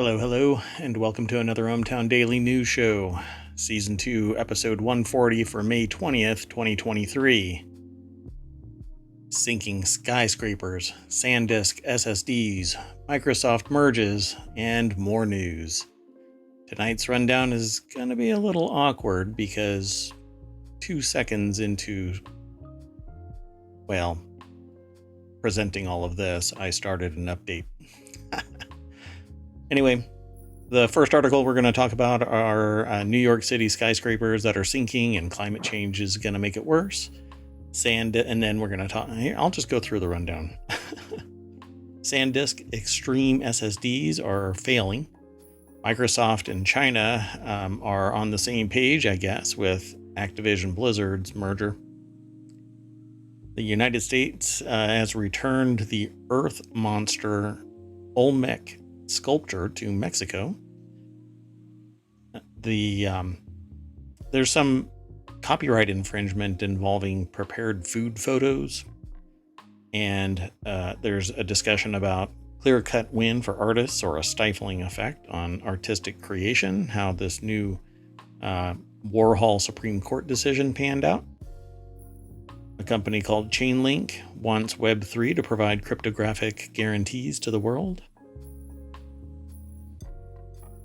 Hello, and welcome to another ohmTown Daily News Show, Season 2, Episode 140 for May 20th, 2023. Sinking skyscrapers, Sandisk SSDs, Microsoft merges, and more news. Tonight's rundown is going to be a little awkward because 2 seconds into, presenting all of this, I started an update. Anyway, the first article we're going to talk about are New York City skyscrapers that are sinking and climate change is going to make it worse. And then we're going to talk. Here, I'll just go through the rundown. Sandisk Extreme SSDs are failing. Microsoft and China are on the same page, I guess, with Activision Blizzard's merger. The United States has returned the Earth monster Olmec sculpture to Mexico. There's some copyright infringement involving prepared food photos, and there's a discussion about clear-cut win for artists or a stifling effect on artistic creation, how this new Warhol Supreme Court decision panned out. A company called Chainlink wants Web3 to provide cryptographic guarantees to the world.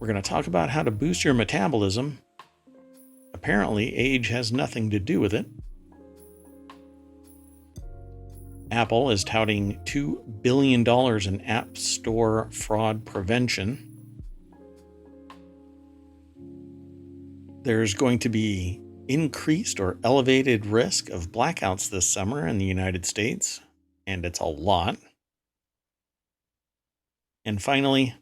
We're going to talk about how to boost your metabolism. Apparently, age has nothing to do with it. Apple is touting $2 billion in App Store fraud prevention. There's going to be increased or elevated risk of blackouts this summer in the United States, and it's a lot. And finally,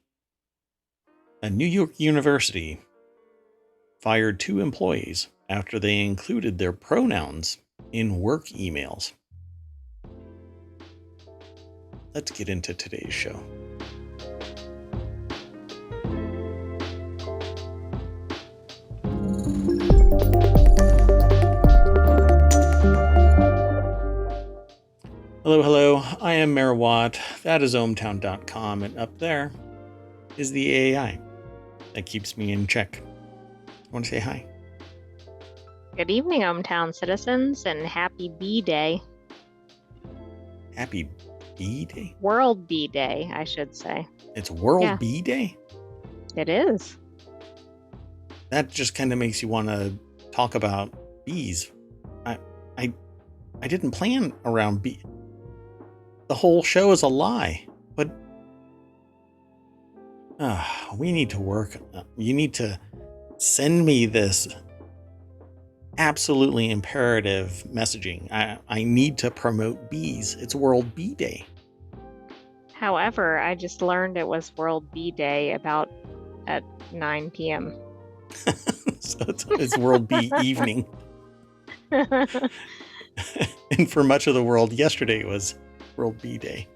a New York university fired 2 employees after they included their pronouns in work emails. Let's get into today's show. Hello. I am Mayor Watt. That is ohmTown.com, and up there is the AI that keeps me in check. I want to say hi. Good evening, ohmTown citizens, and happy Bee Day. Happy Bee Day? World Bee Day, I should say. It's World Bee Day? It is. That just kind of makes you want to talk about bees. I didn't plan around bee. The whole show is a lie, but we need to work. You need to send me this absolutely imperative messaging. I need to promote bees. It's World Bee Day. However, I just learned it was World Bee Day about at 9 p.m. So it's World Bee Evening. And for much of the world, yesterday was World Bee Day.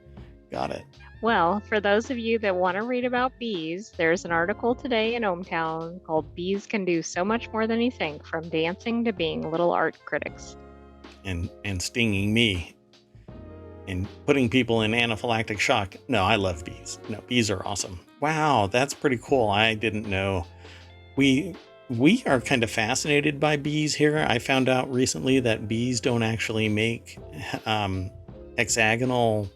Got it. Well, for those of you that want to read about bees, there's an article today in ohmTown called Bees Can Do So Much More Than You Think, from dancing to being little art critics. And stinging me and putting people in anaphylactic shock. No, I love bees. No, bees are awesome. Wow, that's pretty cool. I didn't know. We are kind of fascinated by bees here. I found out recently that bees don't actually make hexagonal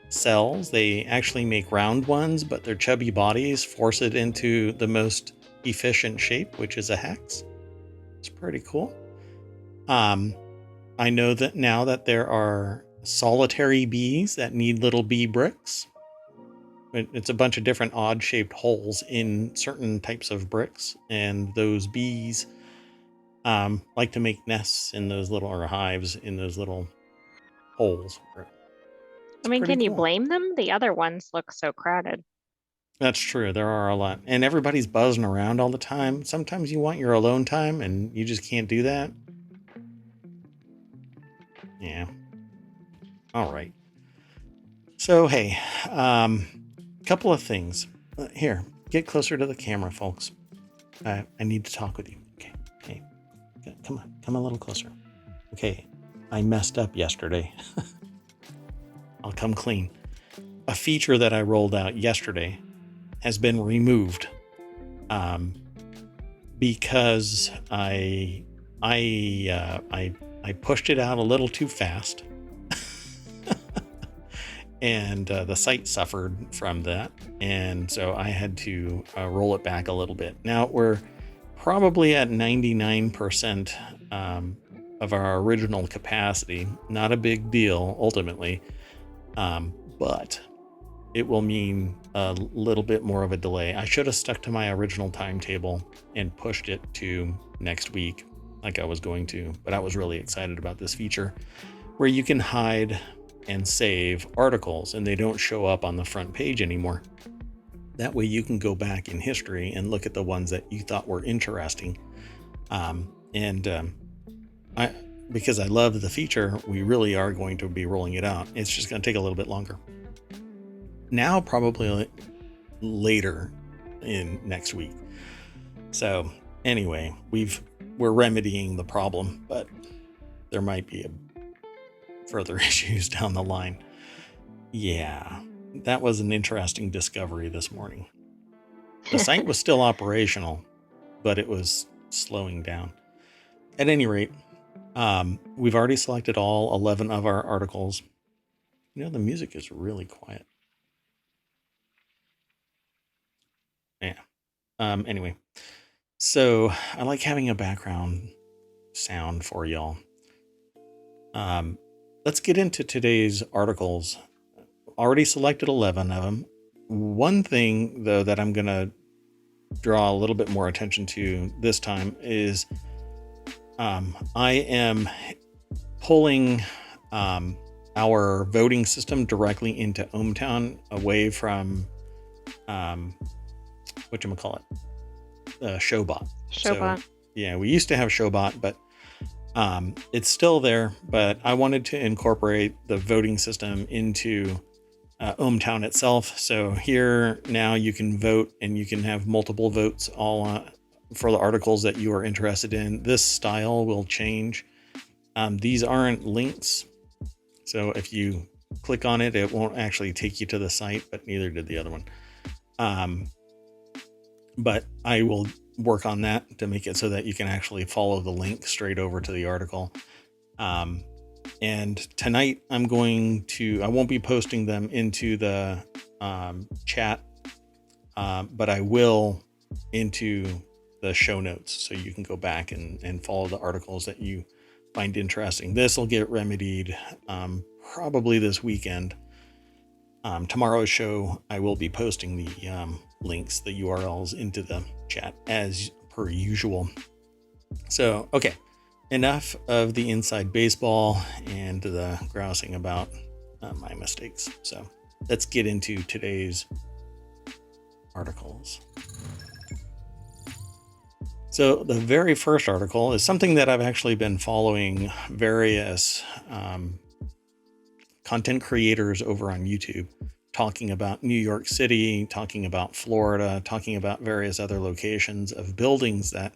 cells. They actually make round ones, but their chubby bodies force it into the most efficient shape, which is a hex. It's pretty cool. I know that now that there are solitary bees that need little bee bricks. It's a bunch of different odd shaped holes in certain types of bricks, and those bees like to make nests in those little, or hives in those little holes. Can you blame them? The other ones look so crowded. That's true. There are a lot. And everybody's buzzing around all the time. Sometimes you want your alone time and you just can't do that. Yeah. All right. So, hey, couple of things. Here, get closer to the camera, folks. I need to talk with you. Okay. Hey, come a little closer. Okay. I messed up yesterday. I'll come clean. A feature that I rolled out yesterday has been removed because I pushed it out a little too fast. And the site suffered from that. And so I had to roll it back a little bit. Now we're probably at 99% of our original capacity. Not a big deal ultimately, but it will mean a little bit more of a delay. I should have stuck to my original timetable and pushed it to next week like I was going to, but I was really excited about this feature where you can hide and save articles and they don't show up on the front page anymore. That way you can go back in history and look at the ones that you thought were interesting. Because I love the feature, we really are going to be rolling it out. It's just going to take a little bit longer. Now, probably later in next week. So anyway, we're remedying the problem, but there might be further issues down the line. Yeah, that was an interesting discovery this morning. The site was still operational, but it was slowing down. At any rate, we've already selected all 11 of our articles. The music is really quiet. Yeah. Anyway, so I like having a background sound for y'all. Let's get into today's articles. Already selected 11 of them. One thing, though, that I'm going to draw a little bit more attention to this time is I am pulling our voting system directly into ohmTown away from whatchamacallit, Showbot. Showbot. So, yeah, we used to have Showbot, but it's still there, but I wanted to incorporate the voting system into ohmTown itself. So here now you can vote and you can have multiple votes all for the articles that you are interested in. This style will change. These aren't links. So if you click on it, it won't actually take you to the site, but neither did the other one. But I will work on that to make it so that you can actually follow the link straight over to the article. And tonight I won't be posting them into the chat, but I will into the show notes. So you can go back and follow the articles that you find interesting. This will get remedied probably this weekend. Tomorrow's show, I will be posting the links, the URLs into the chat as per usual. So, okay, enough of the inside baseball and the grousing about my mistakes. So let's get into today's articles. So the very first article is something that I've actually been following various content creators over on YouTube talking about New York City, talking about Florida, talking about various other locations of buildings that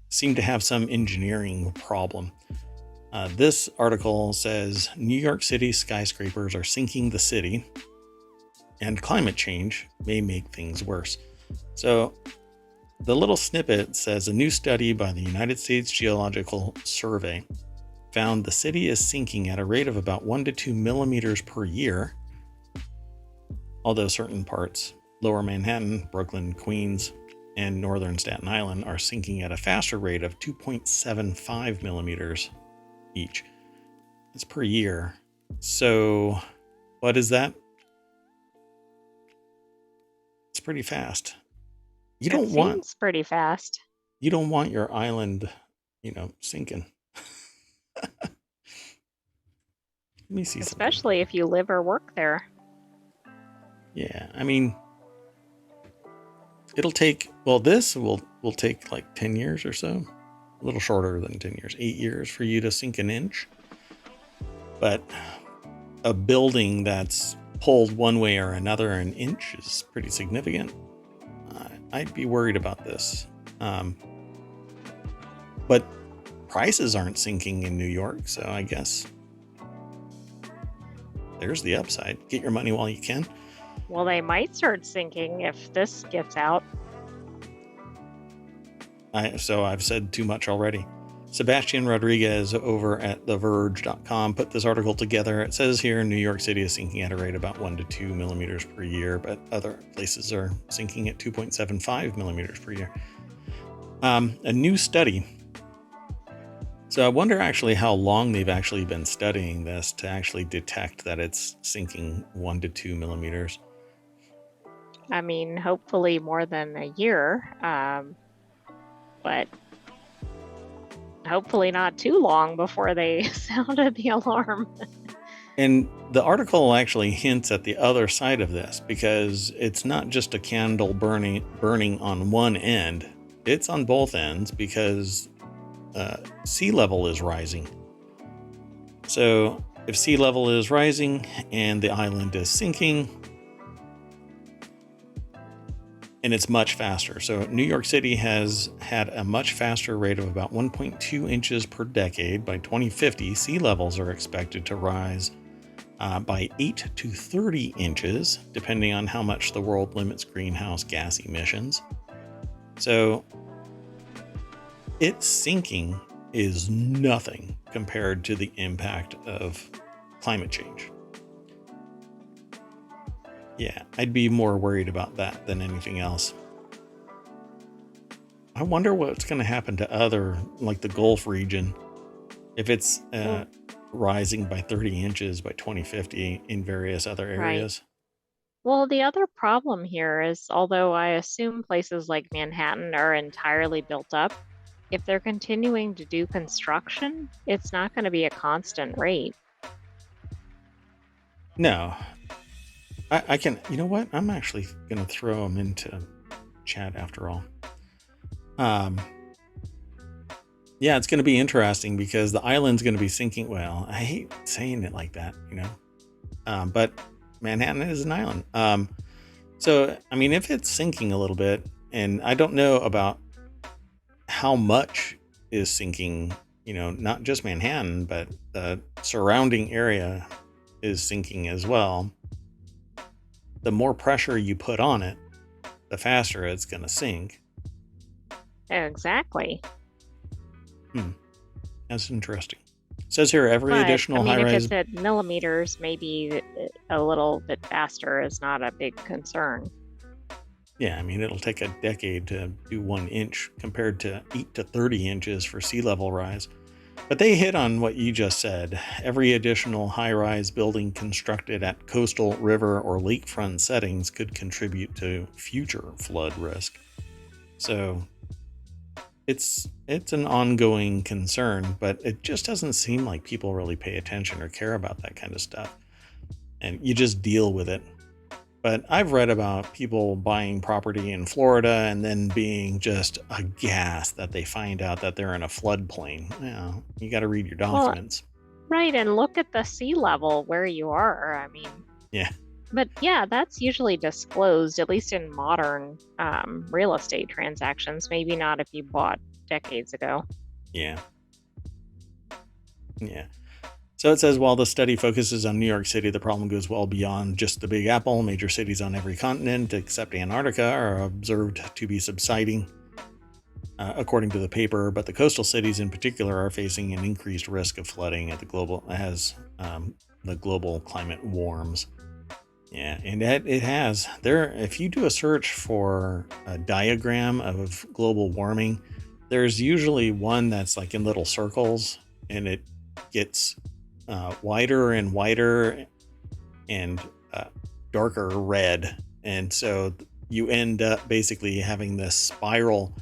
seem to have some engineering problem. This article says New York City skyscrapers are sinking the city and climate change may make things worse. So the little snippet says a new study by the United States Geological Survey found the city is sinking at a rate of about 1 to 2 millimeters per year, although certain parts, Lower Manhattan, Brooklyn, Queens, and Northern Staten Island, are sinking at a faster rate of 2.75 millimeters each. That's per year. So what is that? It's pretty fast. Seems pretty fast. You don't want your island, sinking. Let me see. Especially if you live or work there. Yeah, I mean, it'll take, this will take like 10 years or so. A little shorter than 10 years, 8 years for you to sink an inch. But a building that's pulled one way or another an inch is pretty significant. I'd be worried about this. But prices aren't sinking in New York, so I guess there's the upside. Get your money while you can. Well, they might start sinking if this gets out. So I've said too much already. Sebastian Rodriguez over at TheVerge.com put this article together. It says here New York City is sinking at a rate about 1 to 2 millimeters per year, but other places are sinking at 2.75 millimeters per year. A new study. So I wonder actually how long they've actually been studying this to actually detect that it's sinking 1 to 2 millimeters. I mean, hopefully more than a year, but hopefully not too long before they sounded the alarm. And the article actually hints at the other side of this, because it's not just a candle burning on one end, it's on both ends, because sea level is rising. So if sea level is rising and the island is sinking, and it's much faster. So New York City has had a much faster rate of about 1.2 inches per decade. By 2050, sea levels are expected to rise by 8 to 30 inches, depending on how much the world limits greenhouse gas emissions. So its sinking is nothing compared to the impact of climate change. Yeah, I'd be more worried about that than anything else. I wonder what's going to happen to other, like the Gulf region, if it's rising by 30 inches by 2050 in various other areas. Right. Well, the other problem here is, although I assume places like Manhattan are entirely built up, if they're continuing to do construction, it's not going to be a constant rate. No, I can, you know what? I'm actually going to throw them into chat after all. Yeah, it's going to be interesting because the island's going to be sinking. Well, I hate saying it like that, but Manhattan is an island. So, I mean, if it's sinking a little bit, and I don't know about how much is sinking, not just Manhattan, but the surrounding area is sinking as well. The more pressure you put on it, the faster it's going to sink. Exactly. That's interesting. It says here every additional high-rise. If it's at millimeters, maybe a little bit faster is not a big concern. Yeah, I mean, it'll take a decade to do 1 inch compared to 8 to 30 inches for sea level rise. But they hit on what you just said. Every additional high-rise building constructed at coastal, river, or lakefront settings could contribute to future flood risk. So it's an ongoing concern, but it just doesn't seem like people really pay attention or care about that kind of stuff. And you just deal with it. But I've read about people buying property in Florida and then being just aghast that they find out that they're in a floodplain. You got to read your documents. Well, right, and look at the sea level where you are. I mean, yeah. But yeah, that's usually disclosed, at least in modern real estate transactions. Maybe not if you bought decades ago. Yeah. So it says, while the study focuses on New York City, the problem goes well beyond just the Big Apple. Major cities on every continent, except Antarctica, are observed to be subsiding, according to the paper. But the coastal cities in particular are facing an increased risk of flooding as the global climate warms. Yeah, and it has. If you do a search for a diagram of global warming, there's usually one that's like in little circles, and it gets wider and wider and darker red. And so you end up basically having this spiral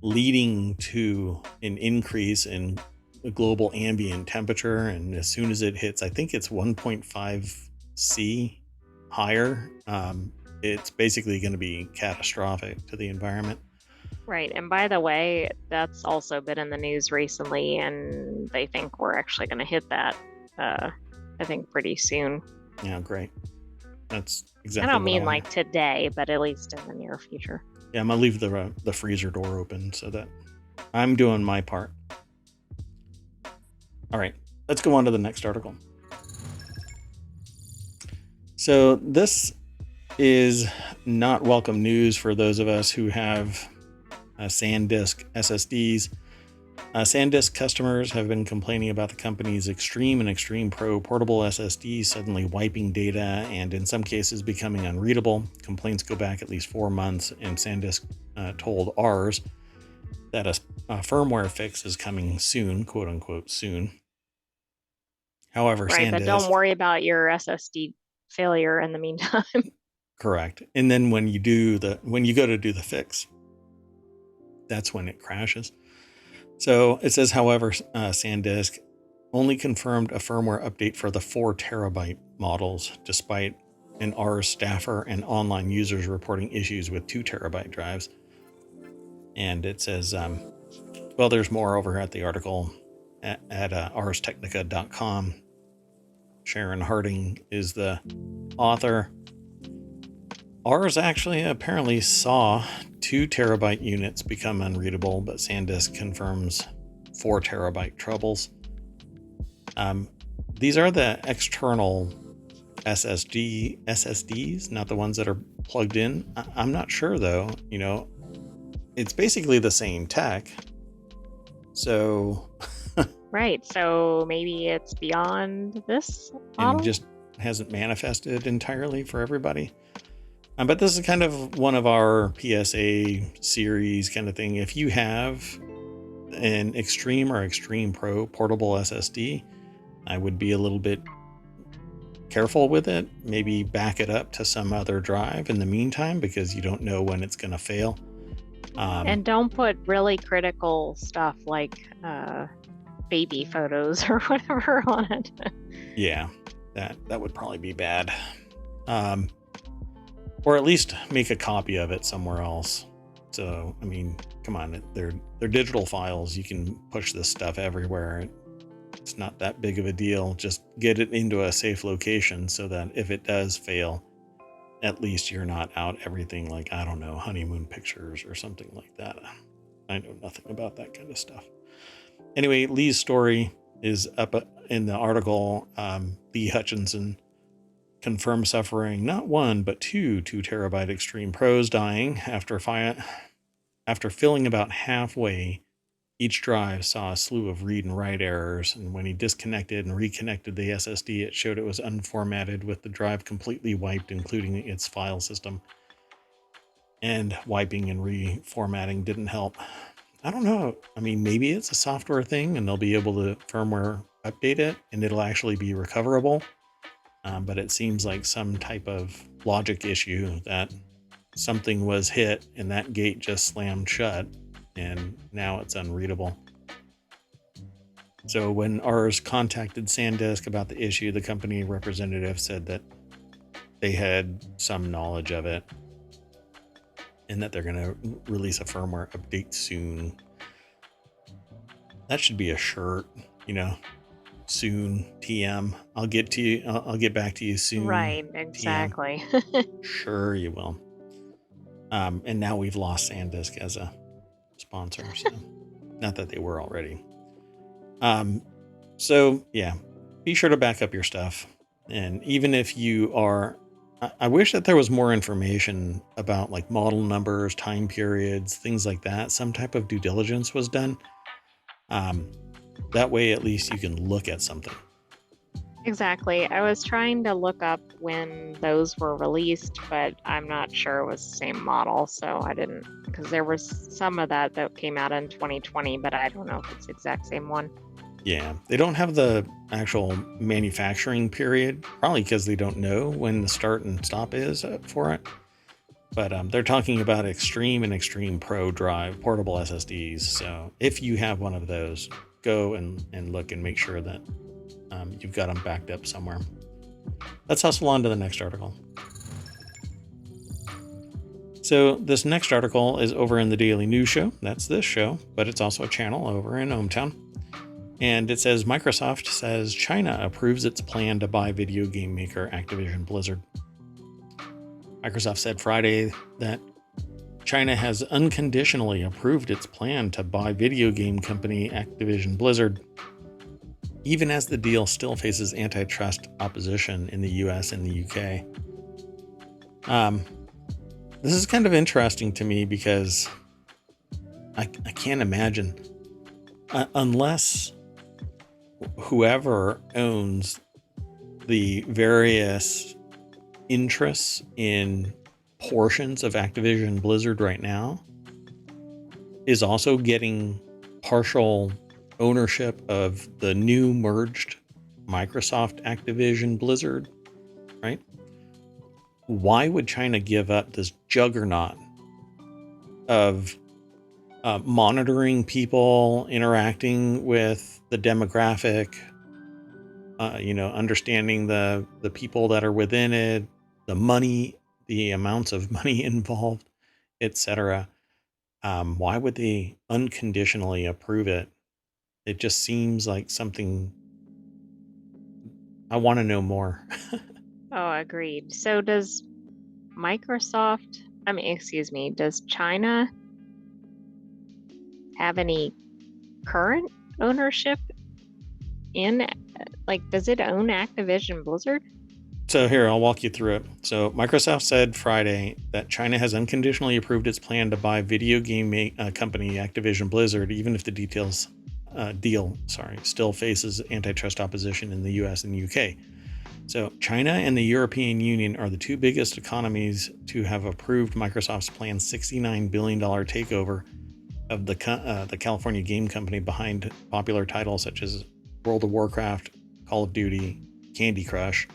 leading to an increase in the global ambient temperature. And as soon as it hits, I think it's 1.5 C higher, it's basically going to be catastrophic to the environment. Right. And by the way, that's also been in the news recently, and they think we're actually going to hit that, I think, pretty soon. Yeah, great. That's exactly I don't mean like today, but at least in the near future. Yeah, I'm going to leave the freezer door open so that I'm doing my part. All right, let's go on to the next article. So this is not welcome news for those of us who have Sandisk SSDs. Sandisk customers have been complaining about the company's Extreme and Extreme Pro portable SSDs suddenly wiping data and in some cases becoming unreadable. Complaints go back at least 4 months, and Sandisk told ours that a firmware fix is coming soon, quote unquote soon. However, Right, but don't Sandisk, worry about your SSD failure in the meantime. correct. And then when you go to do the fix, that's when it crashes. So it says, however, Sandisk only confirmed a firmware update for the 4 terabyte models, despite an Rs staffer and online users reporting issues with 2 terabyte drives. And it says, well, there's more over at the article at arstechnica.com. Sharon Harding is the author. Rs actually apparently saw 2 terabyte units become unreadable, but Sandisk confirms 4 terabyte troubles. These are the external SSDs, not the ones that are plugged in. I'm not sure though. It's basically the same tech. So Right, so maybe it's beyond this model? And just hasn't manifested entirely for everybody. But this is kind of one of our PSA series kind of thing. If you have an Extreme or Extreme Pro portable SSD, I would be a little bit careful with it. Maybe back it up to some other drive in the meantime, because you don't know when it's going to fail. And don't put really critical stuff like baby photos or whatever on it. Yeah, that would probably be bad. Or at least make a copy of it somewhere else. So, I mean, come on, they're digital files. You can push this stuff everywhere. It's not that big of a deal. Just get it into a safe location so that if it does fail, at least you're not out everything like, I don't know, honeymoon pictures or something like that. I know nothing about that kind of stuff. Anyway, Lee's story is up in the article. Lee Hutchinson confirmed suffering not 1, but 2 terabyte Extreme Pros dying after filling about halfway. Each drive saw a slew of read and write errors, and when he disconnected and reconnected the SSD, it showed it was unformatted with the drive completely wiped, including its file system. And wiping and reformatting didn't help. I don't know. I mean, maybe it's a software thing and they'll be able to firmware update it and it'll actually be recoverable. But it seems like some type of logic issue that something was hit and that gate just slammed shut and now it's unreadable. So when ours contacted Sandisk about the issue, the company representative said that they had some knowledge of it and that they're going to release a firmware update soon. That should be a shirt, soon, TM. I'll get back to you soon. Right, exactly. Sure you will. And now we've lost Sandisk as a sponsor, so not that they were already. So yeah, be sure to back up your stuff. And even if you are, I wish that there was more information about like model numbers, time periods, things like that. Some type of due diligence was done. That way, at least you can look at something. Exactly. I was trying to look up when those were released, but I'm not sure it was the same model, so I didn't, because there was some of that came out in 2020, but I don't know if it's the exact same one. Yeah, they don't have the actual manufacturing period, probably because they don't know when the start and stop is for it. But they're talking about Extreme and Extreme Pro drive portable SSDs. So if you have one of those, go and look and make sure that you've got them backed up somewhere. Let's hustle on to the next article. So this next article is over in the Daily News Show. That's this show, but it's also a channel over in ohmTown. And it says, Microsoft says China approves its plan to buy video game maker Activision Blizzard. Microsoft said Friday that China has unconditionally approved its plan to buy video game company Activision Blizzard, even as the deal still faces antitrust opposition in the US and the UK. Um, this is kind of interesting to me because I can't imagine, unless whoever owns the various interests in portions of Activision Blizzard right now is also getting partial ownership of the new merged Microsoft Activision Blizzard, right? Why would China give up this juggernaut of monitoring people, interacting with the demographic, understanding the people that are within it, the money, the amounts of money involved, etc.? Why would they unconditionally approve it? It just seems like something I want to know more. Oh, agreed. So does does China have any current ownership in, like, does it own Activision Blizzard? So here, I'll walk you through it. So Microsoft said Friday that China has unconditionally approved its plan to buy video game company Activision Blizzard, even if the deal still faces antitrust opposition in the US and UK. So China and the European Union are the two biggest economies to have approved Microsoft's planned $69 billion takeover of the California game company behind popular titles such as World of Warcraft, Call of Duty, Candy Crush.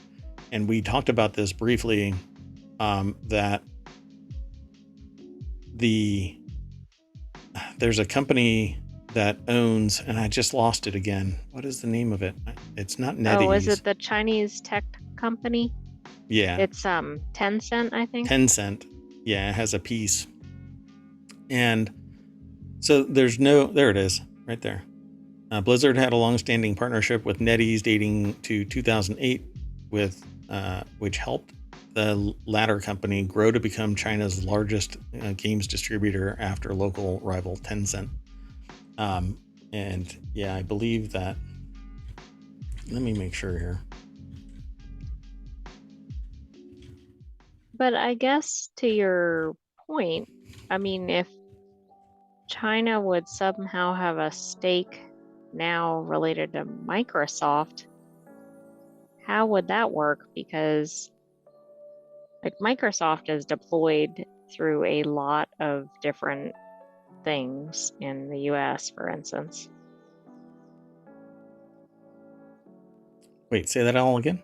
And we talked about this briefly, that there's a company that owns, and I just lost it again. What is the name of it? It's not NetEase. Oh, is it the Chinese tech company? Yeah. It's Tencent, I think. Tencent. Yeah, it has a piece. And so there it is, right there. Blizzard had a long-standing partnership with NetEase dating to 2008, which helped the latter company grow to become China's largest games distributor after local rival Tencent. And yeah, I believe that. Let me make sure here. But I guess to your point, I mean, if China would somehow have a stake now related to Microsoft, how would that work? Because like Microsoft is deployed through a lot of different things in the US, for instance. Wait, say that all again?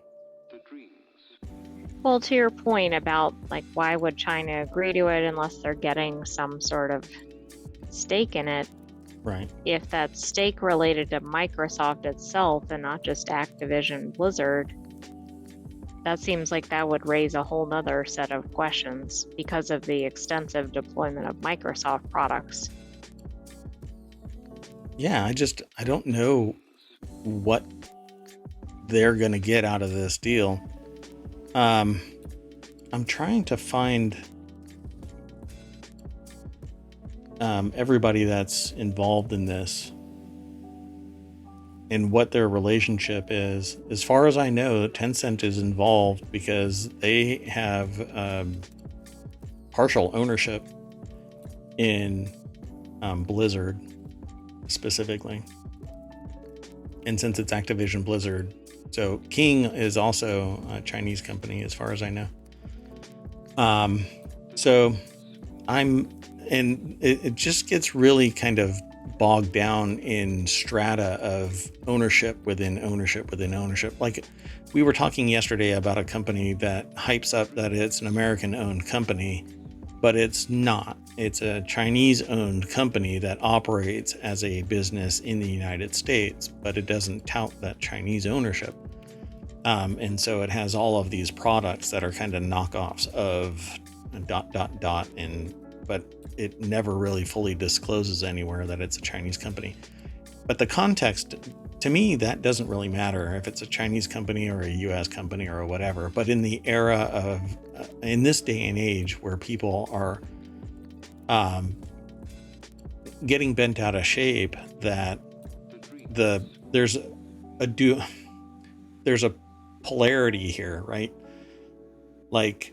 Well, to your point about like why would China agree to it unless they're getting some sort of stake in it? Right. If that stake related to Microsoft itself and not just Activision Blizzard, that seems like that would raise a whole nother set of questions because of the extensive deployment of Microsoft products. Yeah, I don't know what they're going to get out of this deal. I'm trying to find everybody that's involved in this and what their relationship is. As far as I know, Tencent is involved because they have partial ownership in Blizzard specifically. And since it's Activision Blizzard, so King is also a Chinese company as far as I know. So it just gets really kind of bogged down in strata of ownership within ownership within ownership. Like we were talking yesterday about a company that hypes up that it's an American owned company, but it's not. It's a Chinese owned company that operates as a business in the United States, but it doesn't tout that Chinese ownership. And so it has all of these products that are kind of knockoffs of ... but it never really fully discloses anywhere that it's a Chinese company. But the context, to me, that doesn't really matter if it's a Chinese company or a US company or whatever. But in the era of, in this day and age where people are getting bent out of shape, that there's a polarity here, right? Like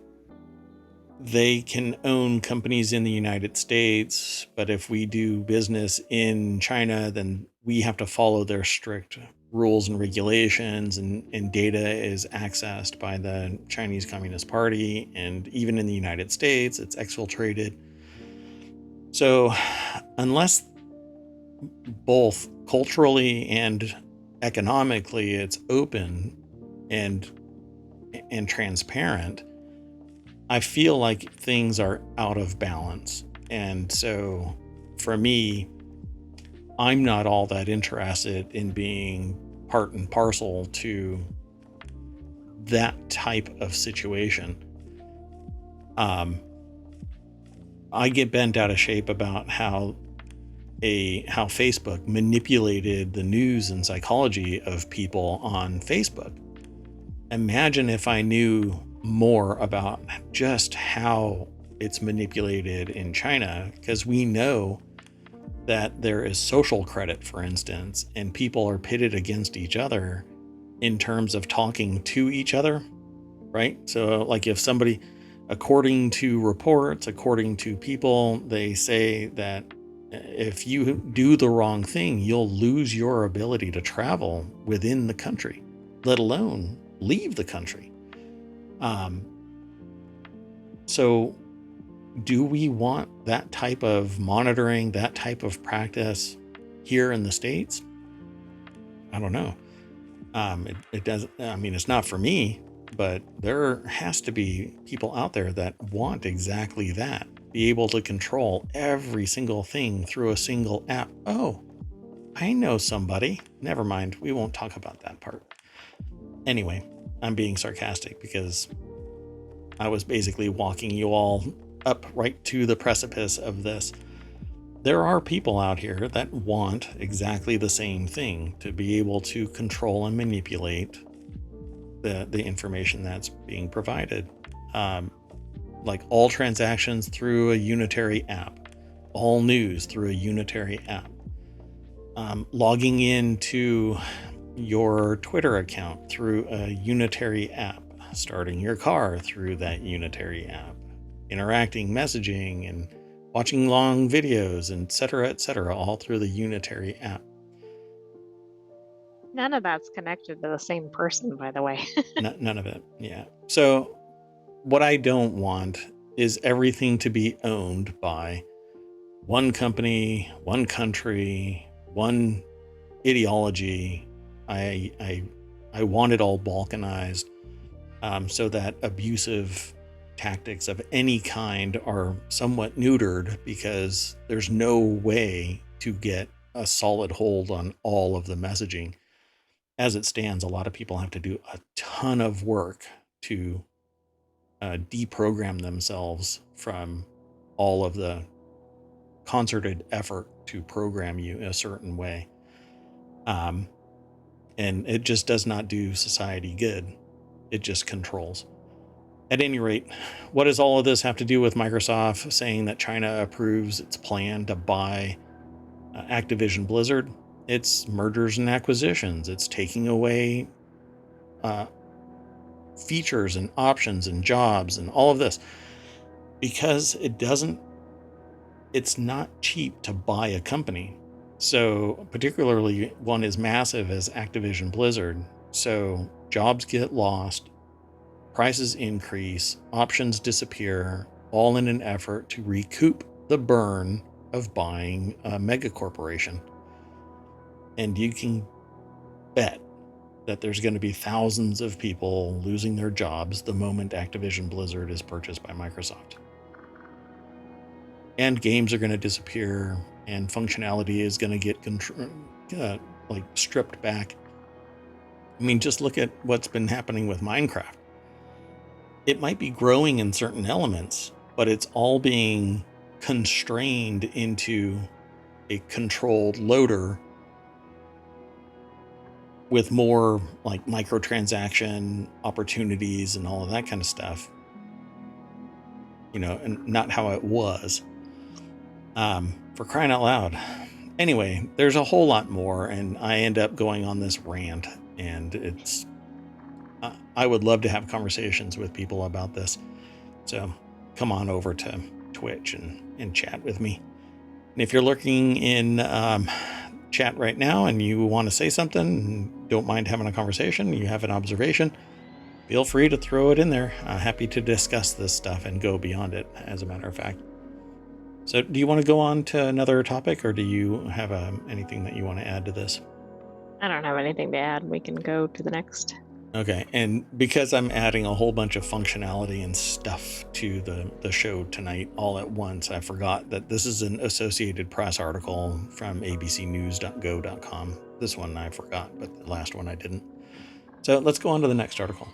they can own companies in the United States, but if we do business in China, then we have to follow their strict rules and regulations, and data is accessed by the Chinese Communist Party, and even in the United States, it's exfiltrated. So unless both culturally and economically it's open and transparent, I feel like things are out of balance. And so for me, I'm not all that interested in being part and parcel to that type of situation. I get bent out of shape about how Facebook manipulated the news and psychology of people on Facebook. Imagine if I knew more about just how it's manipulated in China, because we know that there is social credit, for instance, and people are pitted against each other in terms of talking to each other, right? So like if somebody, according to reports, according to people, they say that if you do the wrong thing, you'll lose your ability to travel within the country, let alone leave the country. So do we want that type of monitoring, that type of practice here in the States? I don't know. It doesn't, I mean, it's not for me, but there has to be people out there that want exactly that. Be able to control every single thing through a single app. Oh, I know somebody. Never mind. We won't talk about that part. Anyway, I'm being sarcastic because I was basically walking you all up right to the precipice of this. There are people out here that want exactly the same thing, to be able to control and manipulate the information that's being provided. Like all transactions through a unitary app, all news through a unitary app, logging into your Twitter account through a unitary app, starting your car through that unitary app, interacting, messaging, and watching long videos, etc., all through the unitary app. None of that's connected to the same person, by the way. None of it. Yeah. So what I don't want is everything to be owned by one company, one country, one ideology. I want it all balkanized, so that abusive tactics of any kind are somewhat neutered, because there's no way to get a solid hold on all of the messaging. As it stands, a lot of people have to do a ton of work to deprogram themselves from all of the concerted effort to program you in a certain way. And it just does not do society good. It just controls. At any rate, what does all of this have to do with Microsoft saying that China approves its plan to buy Activision Blizzard? It's mergers and acquisitions. It's taking away features and options and jobs and all of this, because it's not cheap to buy a company. So particularly one as massive as Activision Blizzard. So jobs get lost, prices increase, options disappear, all in an effort to recoup the burn of buying a mega corporation. And you can bet that there's going to be thousands of people losing their jobs the moment Activision Blizzard is purchased by Microsoft. And games are going to disappear, and functionality is going to get stripped back. I mean, just look at what's been happening with Minecraft. It might be growing in certain elements, but it's all being constrained into a controlled loader with more like microtransaction opportunities and all of that kind of stuff. You know, and not how it was. For crying out loud. Anyway, there's a whole lot more, and I end up going on this rant, and it's I would love to have conversations with people about this. So come on over to Twitch and chat with me. And if you're lurking in chat right now and you want to say something and don't mind having a conversation, you have an observation, feel free to throw it in there. Happy to discuss this stuff and go beyond it, as a matter of fact. So do you want to go on to another topic, or do you have anything that you want to add to this? I don't have anything to add. We can go to the next. Okay, and because I'm adding a whole bunch of functionality and stuff to the show tonight all at once, I forgot that this is an Associated Press article from abcnews.go.com. This one I forgot, but the last one I didn't. So let's go on to the next article.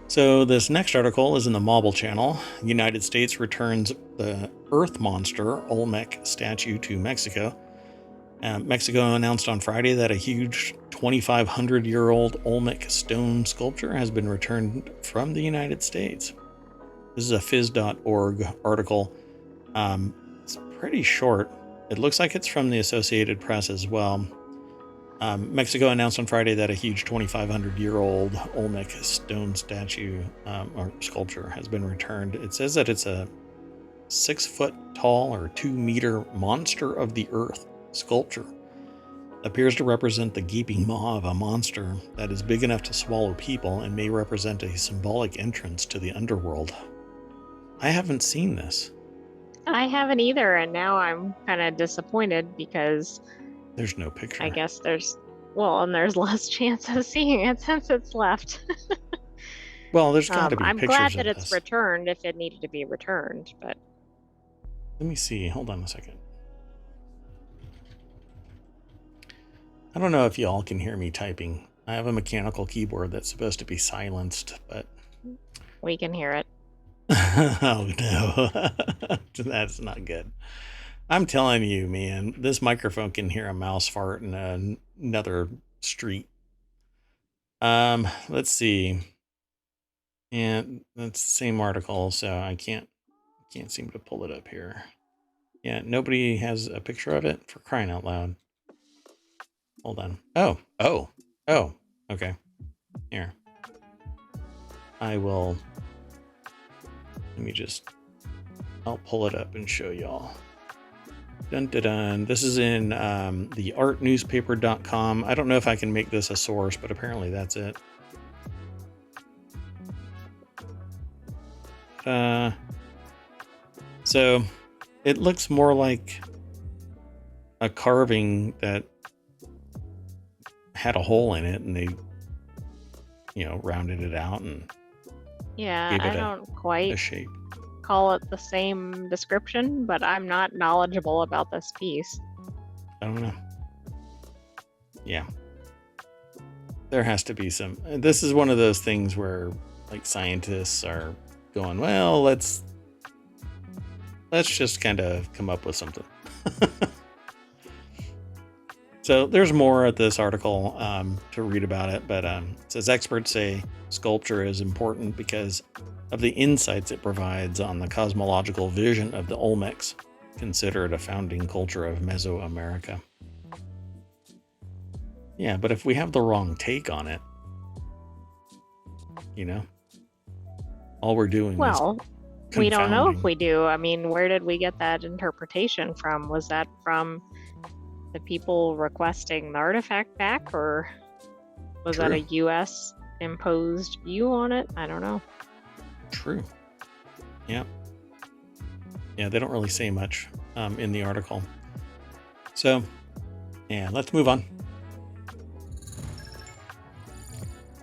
So this next article is in the Mobile Channel. United States returns the Earth Monster Olmec statue to Mexico. Mexico announced on Friday that a huge 2,500-year-old Olmec stone sculpture has been returned from the United States. This is a phys.org article. It's pretty short. It looks like it's from the Associated Press as well. Mexico announced on Friday that a huge 2,500-year-old Olmec stone statue or sculpture has been returned. It says that it's a 6-foot tall or 2-meter monster of the earth sculpture. Appears to represent the gaping maw of a monster that is big enough to swallow people and may represent a symbolic entrance to the underworld. I haven't seen this. I haven't either, and now I'm kind of disappointed because there's no picture. I guess there's less chance of seeing it since it's left. Well, there's got to be I'm pictures glad that of it's this. returned if it needed to be returned, but let me see. Hold on a second. I don't know if y'all can hear me typing. I have a mechanical keyboard that's supposed to be silenced, but we can hear it. Oh no, that's not good. I'm telling you, man, this microphone can hear a mouse fart in another street. Let's see. And that's the same article, so I can't seem to pull it up here. Yeah, nobody has a picture of it, for crying out loud. Hold on. Oh, okay. Here. I will, I'll pull it up and show y'all. Dun, dun, dun. This is in the artnewspaper.com. I don't know if I can make this a source, but apparently that's it. So it looks more like a carving that had a hole in it, and they, rounded it out and yeah, I don't quite a shape. Call it the same description, but I'm not knowledgeable about this piece. I don't know. Yeah. There has to be some. This is one of those things where like scientists are going, well, let's just kind of come up with something. So there's more at this article to read about it, but it says experts say sculpture is important because of the insights it provides on the cosmological vision of the Olmecs, considered a founding culture of Mesoamerica. Yeah, but if we have the wrong take on it, all we're doing is we don't know if we do. I mean, where did we get that interpretation from? Was that from the people requesting the artifact back, or was that a U.S. imposed view on it? I don't know. True. Yeah. Yeah, they don't really say much in the article. So, yeah, let's move on.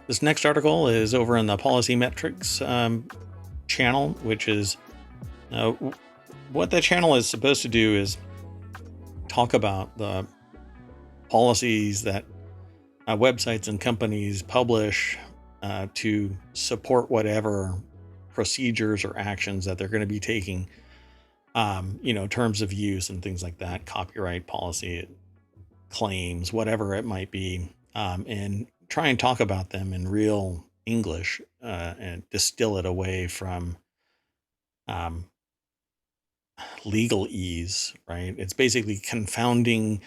This next article is over in the Policy Metrics channel, which is what that channel is supposed to do is talk about the policies that websites and companies publish to support whatever procedures or actions that they're going to be taking, terms of use and things like that, copyright policy, claims, whatever it might be, and try and talk about them in real English and distill it away from legalese, right? It's basically confounding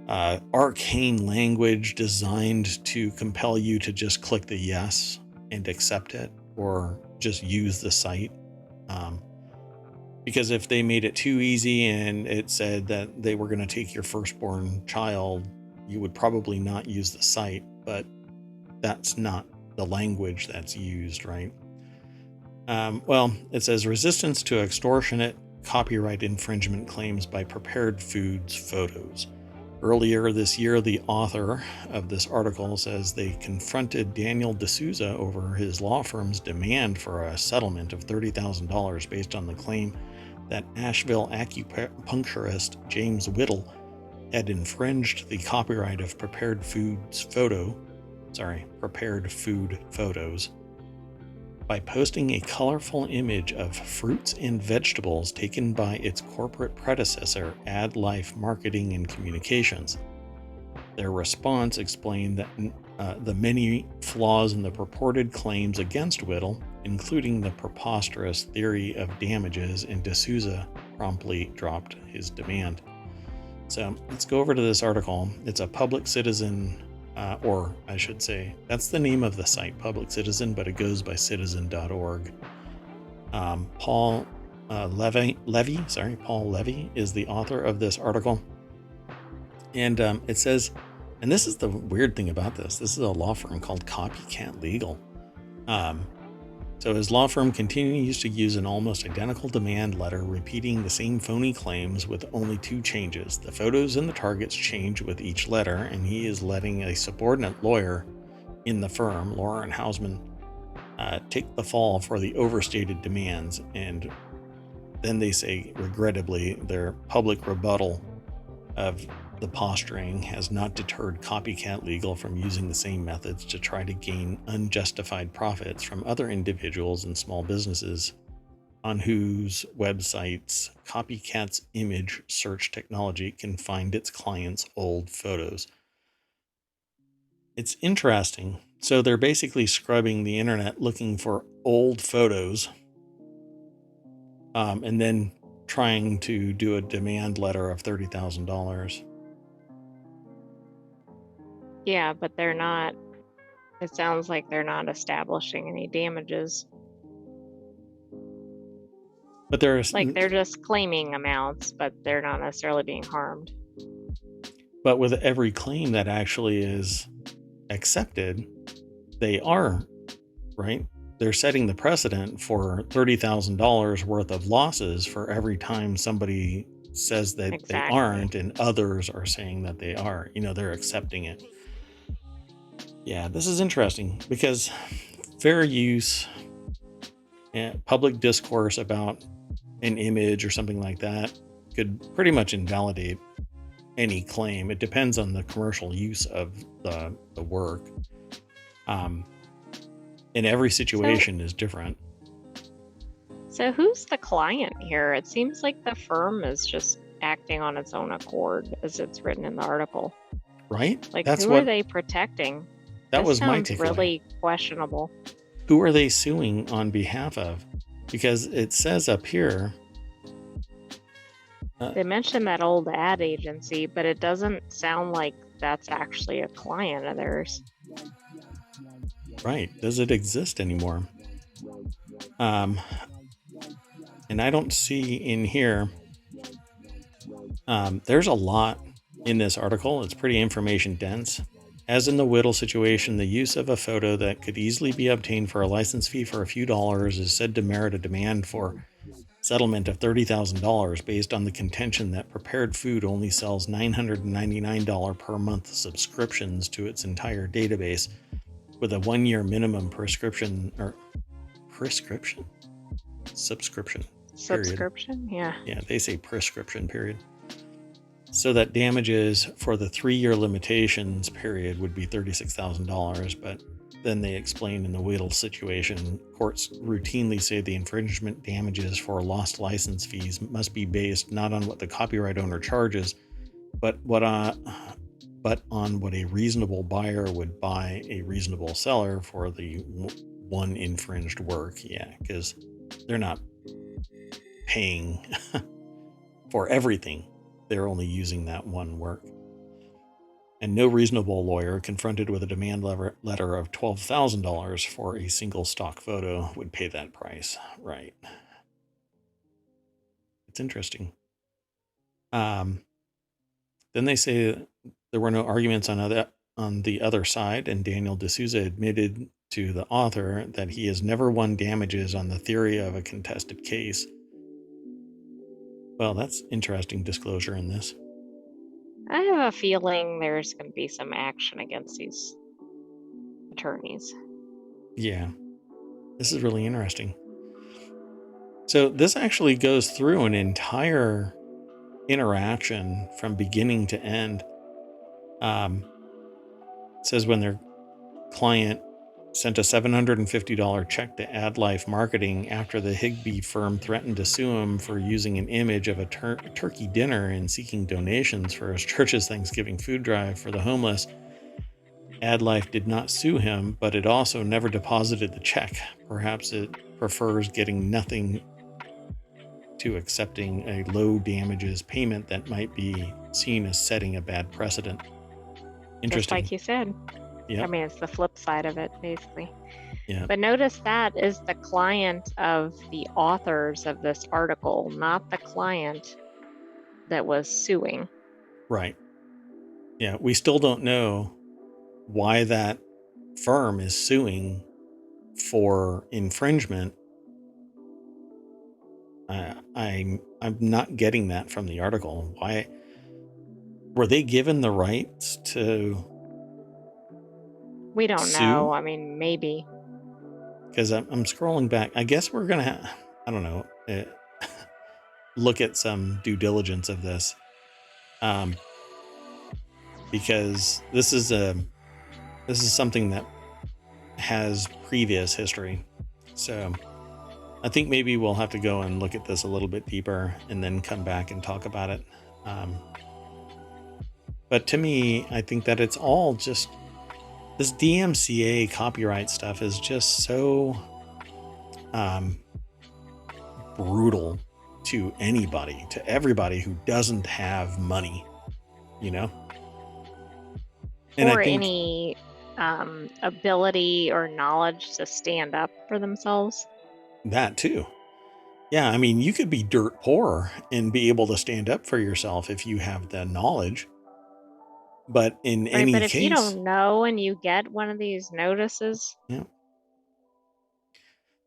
arcane language designed to compel you to just click the yes and accept it or just use the site. Because if they made it too easy and it said that they were going to take your firstborn child, you would probably not use the site, but that's not the language that's used, right? Well, it says resistance to extortionate copyright infringement claims by Prepared Foods photos. Earlier this year, the author of this article says they confronted Daniel D'Souza over his law firm's demand for a settlement of $30,000 based on the claim that Asheville acupuncturist James Whittle had infringed the copyright of Prepared Food photos by posting a colorful image of fruits and vegetables taken by its corporate predecessor, Ad Life Marketing and Communications. Their response explained that the many flaws in the purported claims against Whittle, including the preposterous theory of damages, and D'Souza promptly dropped his demand. So let's go over to this article. It's a Public Citizen, or I should say, that's the name of the site, Public Citizen, but it goes by citizen.org. Paul Levy is the author of this article. And it says, and this is the weird thing about this. This is a law firm called Copycat Legal. So his law firm continues to use an almost identical demand letter, repeating the same phony claims with only two changes. The photos and the targets change with each letter, and he is letting a subordinate lawyer in the firm, Lauren Hausman, take the fall for the overstated demands. And then they say, regrettably, their public rebuttal of the posturing has not deterred Copycat Legal from using the same methods to try to gain unjustified profits from other individuals and small businesses on whose websites Copycat's image search technology can find its clients' old photos. It's interesting. So they're basically scrubbing the internet looking for old photos, and then trying to do a demand letter of $30,000. Yeah, but they're not, it sounds like they're not establishing any damages. But there's Like they're just claiming amounts, but they're not necessarily being harmed. But with every claim that actually is accepted, they are, right? They're setting the precedent for $30,000 worth of losses for every time somebody says that Exactly. they aren't and others are saying that they are. They're accepting it. Yeah, this is interesting because fair use and public discourse about an image or something like that could pretty much invalidate any claim. It depends on the commercial use of the work. And every situation is different. So who's the client here? It seems like the firm is just acting on its own accord, as it's written in the article. Right? Like, who are they protecting? That was my takeaway. Really questionable. Who are they suing on behalf of? Because it says up here, they mentioned that old ad agency, but it doesn't sound like that's actually a client of theirs. Right. Does it exist anymore? And I don't see in here, there's a lot in this article. It's pretty information dense. As in the Whittle situation, the use of a photo that could easily be obtained for a license fee for a few dollars is said to merit a demand for settlement of $30,000 based on the contention that Prepared Food only sells $999 per month subscriptions to its entire database with a 1-year minimum subscription. Subscription, yeah. Yeah, they say prescription period. So that damages for the 3-year limitations period would be $36,000, but then they explain in the Whittle situation, courts routinely say the infringement damages for lost license fees must be based not on what the copyright owner charges, but on what a reasonable buyer would buy a reasonable seller for the one infringed work. Yeah, because they're not paying for everything. They're only using that one work. and no reasonable lawyer confronted with a demand letter of $12,000 for a single stock photo would pay that price. Right. It's interesting. Then they say there were no arguments on the other side, and Daniel D'Souza admitted to the author that he has never won damages on the theory of a contested case. Well, that's interesting disclosure in this. I have a feeling there's going to be some action against these attorneys. Yeah, this is really interesting. So this actually goes through an entire interaction from beginning to end. It says when their client sent a $750 check to AdLife Marketing after the Higby firm threatened to sue him for using an image of a turkey dinner and seeking donations for his church's Thanksgiving food drive for the homeless. AdLife did not sue him, but it also never deposited the check. Perhaps it prefers getting nothing to accepting a low damages payment that might be seen as setting a bad precedent. Just Interesting. like you said. Yeah. I mean, it's the flip side of it, basically. Yeah. But notice that is the client of the authors of this article, not the client that was suing. Right. Yeah. We still don't know why that firm is suing for infringement. I'm not getting that from the article. Why were they given the rights to We don't sue? know. I mean, maybe. Because I'm scrolling back. I guess we're gonna I don't know, look at some due diligence of this, because this is something that has previous history. So I think maybe we'll have to go and look at this a little bit deeper and then come back and talk about it. But to me, I think that it's all just this DMCA copyright stuff is just so brutal to anybody, to everybody who doesn't have money, you know? And or I think any ability or knowledge to stand up for themselves. that too. Yeah, I mean, you could be dirt poor and be able to stand up for yourself if you have the knowledge. But in Right. any But if you case, don't know and you get one of these notices, yeah,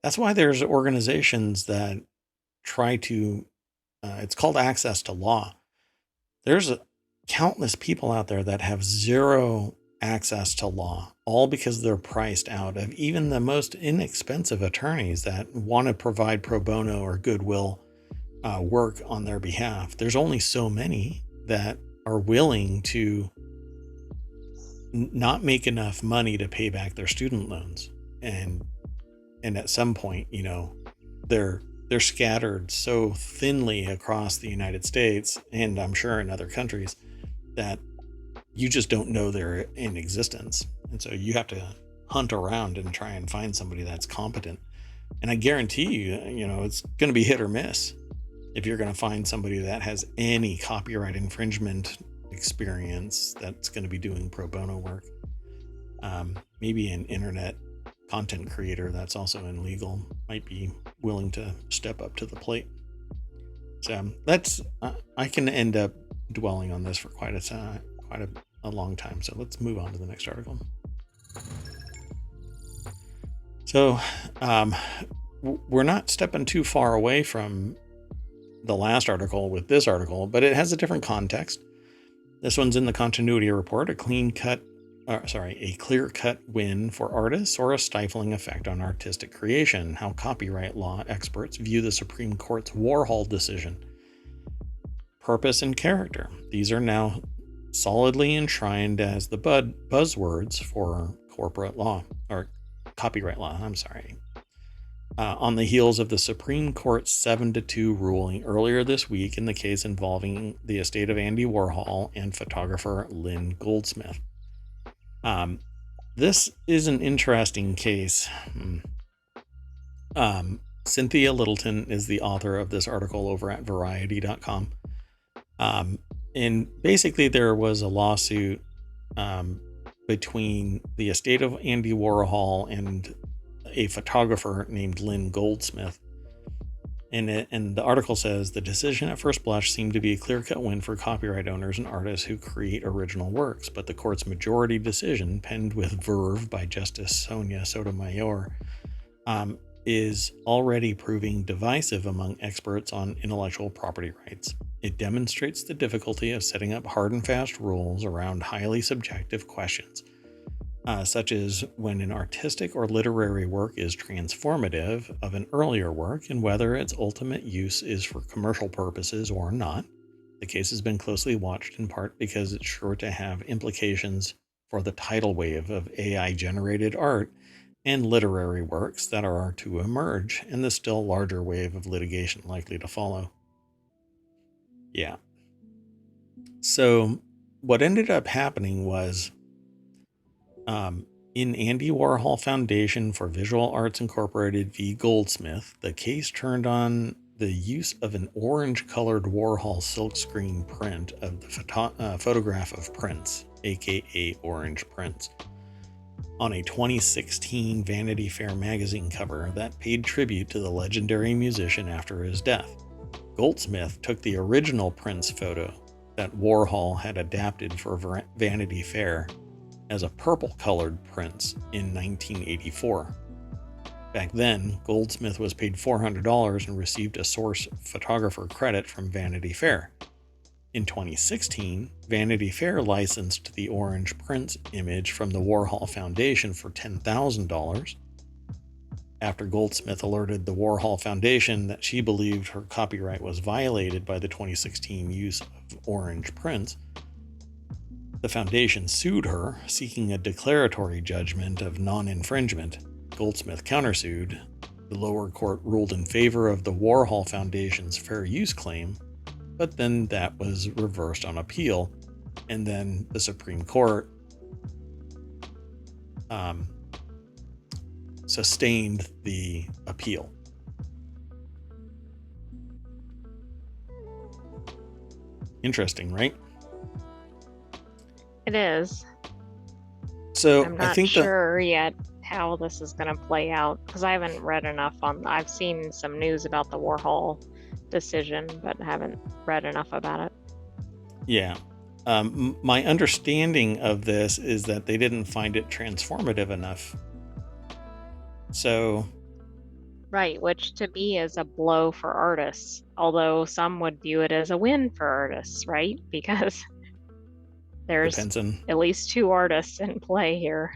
that's why there's organizations that try to, it's called access to law. There's countless people out there that have zero access to law, all because they're priced out of even the most inexpensive attorneys that want to provide pro bono or goodwill work on their behalf. There's only so many that are willing to not make enough money to pay back their student loans, and at some point, you know, they're scattered so thinly across the United States, and I'm sure in other countries, that you just don't know they're in existence. And so you have to hunt around and try and find somebody that's competent. And I guarantee you, you know, it's going to be hit or miss if you're going to find somebody that has any copyright infringement experience that's going to be doing pro bono work. Maybe an internet content creator that's also in legal might be willing to step up to the plate. So that's I can end up dwelling on this for quite a long time. So let's move on to the next article. So we're not stepping too far away from the last article with this article, but it has a different context. This one's in the continuity report, a clear-cut win for artists or a stifling effect on artistic creation, how copyright law experts view the Supreme Court's Warhol decision. Purpose and character. These are now solidly enshrined as the buzzwords for corporate law, or copyright law, on the heels of the Supreme Court's 7-2 ruling earlier this week in the case involving the estate of Andy Warhol and photographer Lynn Goldsmith. This is an interesting case. Cynthia Littleton is the author of this article over at Variety.com. And basically there was a lawsuit between the estate of Andy Warhol and a photographer named Lynn Goldsmith. And the article says the decision at first blush seemed to be a clear-cut win for copyright owners and artists who create original works, but the court's majority decision, penned with verve by Justice Sonia Sotomayor, is already proving divisive among experts on intellectual property rights. It demonstrates the difficulty of setting up hard and fast rules around highly subjective questions, such as when an artistic or literary work is transformative of an earlier work and whether its ultimate use is for commercial purposes or not. The case has been closely watched in part because it's sure to have implications for the tidal wave of AI-generated art and literary works that are to emerge, and the still larger wave of litigation likely to follow. Yeah. So what ended up happening was, in Andy Warhol Foundation for Visual Arts Incorporated v. Goldsmith, the case turned on the use of an orange-colored Warhol silkscreen print of the photograph of Prince, aka Orange Prince, on a 2016 Vanity Fair magazine cover that paid tribute to the legendary musician after his death. Goldsmith took the original Prince photo that Warhol had adapted for Vanity Fair as a purple-colored Prince in 1984. Back then, Goldsmith was paid $400 and received a source photographer credit from Vanity Fair. In 2016, Vanity Fair licensed the Orange Prince image from the Warhol Foundation for $10,000. After Goldsmith alerted the Warhol Foundation that she believed her copyright was violated by the 2016 use of Orange Prince, the foundation sued her, seeking a declaratory judgment of non-infringement. Goldsmith countersued. The lower court ruled in favor of the Warhol Foundation's fair use claim, but then that was reversed on appeal, and then the Supreme Court sustained the appeal. Interesting, right? It is. So I'm not sure yet how this is going to play out because I haven't read enough on. I've seen some news about the Warhol decision, but haven't read enough about it. Yeah. My understanding of this is that they didn't find it transformative enough. So. Right, which to me is a blow for artists, although some would view it as a win for artists, right? Because there's at least two artists in play here.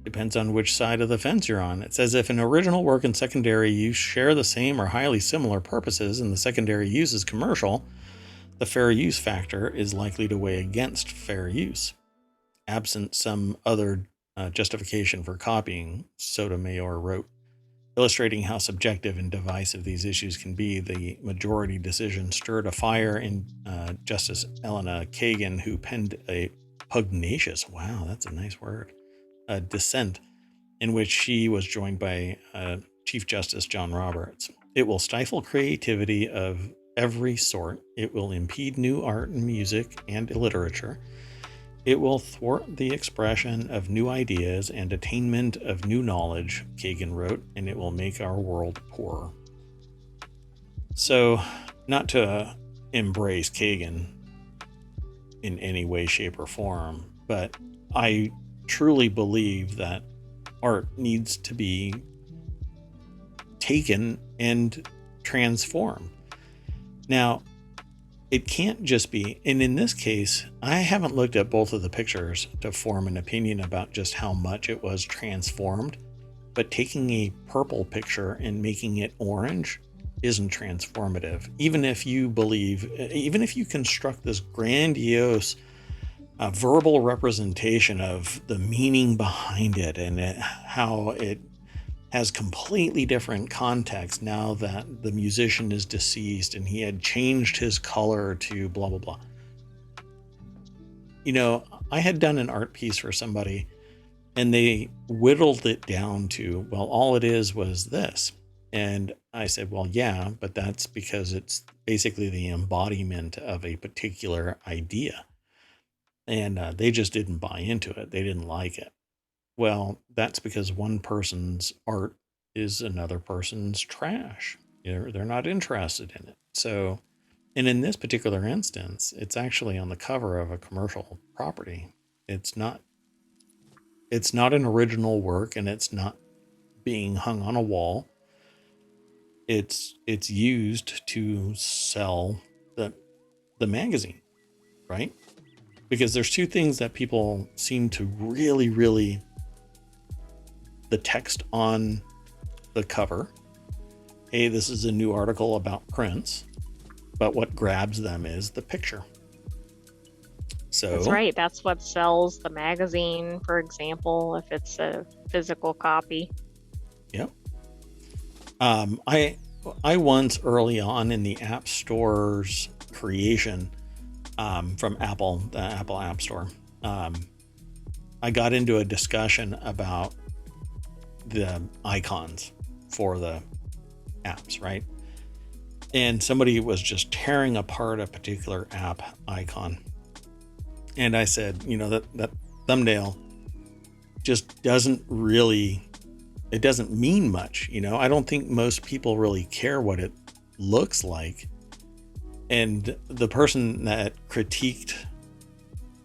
Depends on which side of the fence you're on. It says if an original work and secondary use share the same or highly similar purposes and the secondary use is commercial, the fair use factor is likely to weigh against fair use. Absent some other justification for copying, Sotomayor wrote. Illustrating how subjective and divisive these issues can be, the majority decision stirred a fire in Justice Elena Kagan, who penned a pugnacious, wow, that's a nice word, dissent, in which she was joined by Chief Justice John Roberts. It will stifle creativity of every sort. It will impede new art and music and literature. It will thwart the expression of new ideas and attainment of new knowledge, Kagan wrote, and it will make our world poorer. So, not to embrace Kagan in any way, shape, or form, but I truly believe that art needs to be taken and transformed. Now, it can't just be, and in this case, I haven't looked at both of the pictures to form an opinion about just how much it was transformed, but taking a purple picture and making it orange isn't transformative. Even if you construct this grandiose verbal representation of the meaning behind it and how it has completely different context now that the musician is deceased and he had changed his color to blah, blah, blah. You know, I had done an art piece for somebody and they whittled it down to, well, all it is was this. And I said, well, yeah, but that's because it's basically the embodiment of a particular idea. and they just didn't buy into it. They didn't like it. Well, that's because one person's art is another person's trash. They're not interested in it. So, and in this particular instance, it's actually on the cover of a commercial property. It's not it's not an original work, and it's not being hung on a wall. It's used to sell the magazine, right? Because there's two things that people seem to really the text on the cover. Hey, this is a new article about Prince, but what grabs them is the picture. That's So, right. That's what sells the magazine, for example, if it's a physical copy. yep. I once early on in the App Store's creation, from Apple, the Apple App Store, I got into a discussion about the icons for the apps, right? And somebody was just tearing apart a particular app icon. And I said, that thumbnail just doesn't really, it doesn't mean much. I don't think most people really care what it looks like. And the person that critiqued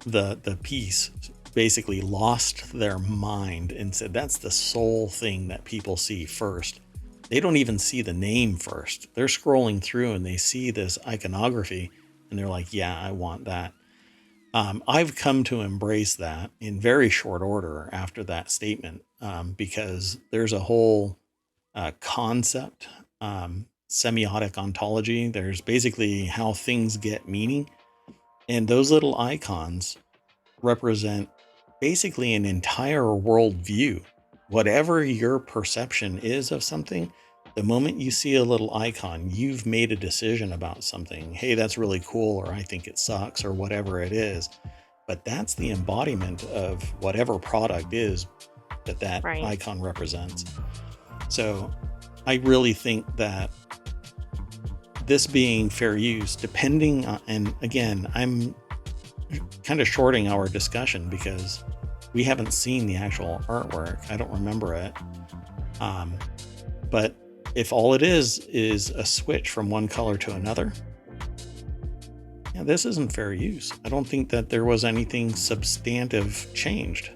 the piece basically lost their mind and said that's the sole thing that people see first. They don't even see the name first. They're scrolling through and they see this iconography and they're like, yeah, I want that. I've come to embrace that in very short order after that statement, because there's a whole concept, semiotic ontology. There's basically how things get meaning. And those little icons represent basically an entire worldview. Whatever your perception is of something, the moment you see a little icon, you've made a decision about something. Hey, that's really cool, or I think it sucks, or whatever it is. But that's the embodiment of whatever product is that Right. icon represents. So I really think that this being fair use, depending on, and again, I'm kind of shorting our discussion because we haven't seen the actual artwork. I don't remember it. But if all it is a switch from one color to another, yeah, this isn't fair use. I don't think that there was anything substantive changed.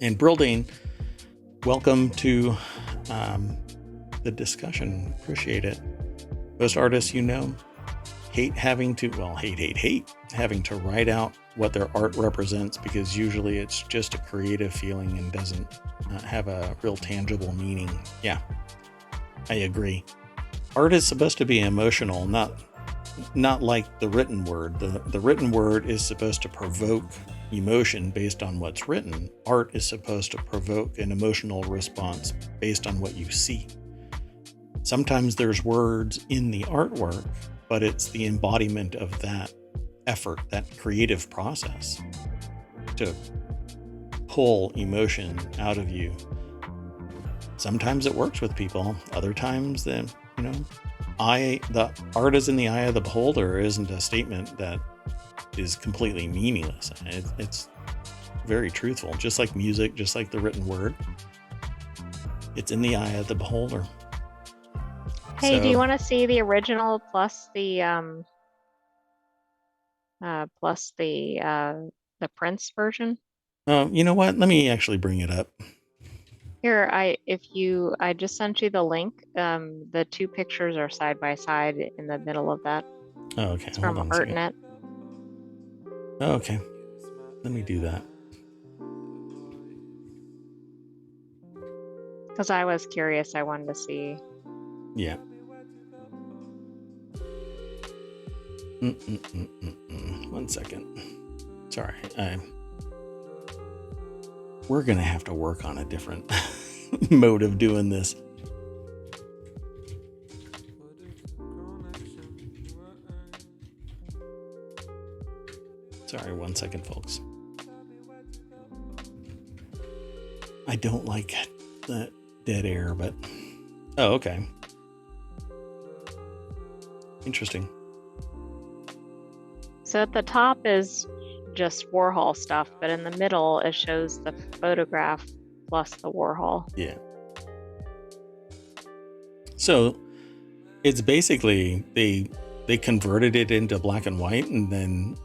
And Brildane, welcome to the discussion. Appreciate it. Most artists hate having to, hate having to write out what their art represents, because usually it's just a creative feeling and doesn't have a real tangible meaning. Yeah, I agree. Art is supposed to be emotional, not like the written word. The written word is supposed to provoke emotion based on what's written. Art is supposed to provoke an emotional response based on what you see. Sometimes there's words in the artwork, but it's the embodiment of that effort, that creative process to pull emotion out of you. Sometimes it works with people. Other times, the art is in the eye of the beholder isn't a statement that is completely meaningless. It's very truthful, just like music, just like the written word. It's in the eye of the beholder. Hey, do you want to see the original plus the Prince version? Oh, you know what? Let me actually bring it up. Here, I just sent you the link. The two pictures are side by side in the middle of that. Oh, okay. It's Hold from on a second. ArtNet. Oh, okay. Let me do that. Because I was curious, I wanted to see. Yeah. One second. Sorry. We're going to have to work on a different mode of doing this. Sorry, 1 second, folks. I don't like the dead air, but... Oh, okay. Interesting. So at the top is just Warhol stuff, but in the middle it shows the photograph plus the Warhol. Yeah. So it's basically they converted it into black and white and then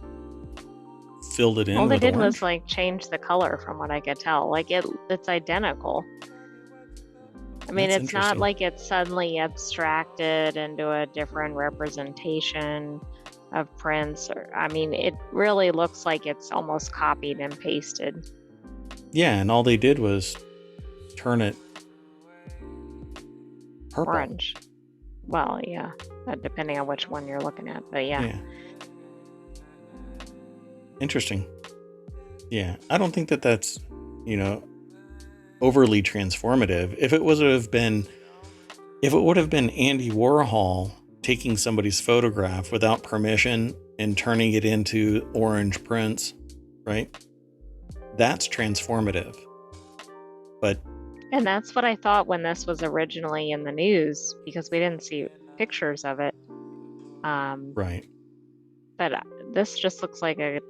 filled it in All they with did orange. was like change the color from what I could tell. Like it's identical. I mean, That's it's not interesting. like it's suddenly abstracted into a different representation of prints. I mean, it really looks like it's almost copied and pasted. Yeah, and all they did was turn it purple. Orange. Well, yeah, depending on which one you're looking at, but yeah. Interesting. Yeah, I don't think that that's, overly transformative. If it would have been Andy Warhol taking somebody's photograph without permission and turning it into orange prints, right? That's transformative. And that's what I thought when this was originally in the news, because we didn't see pictures of it. Right. But this just looks like an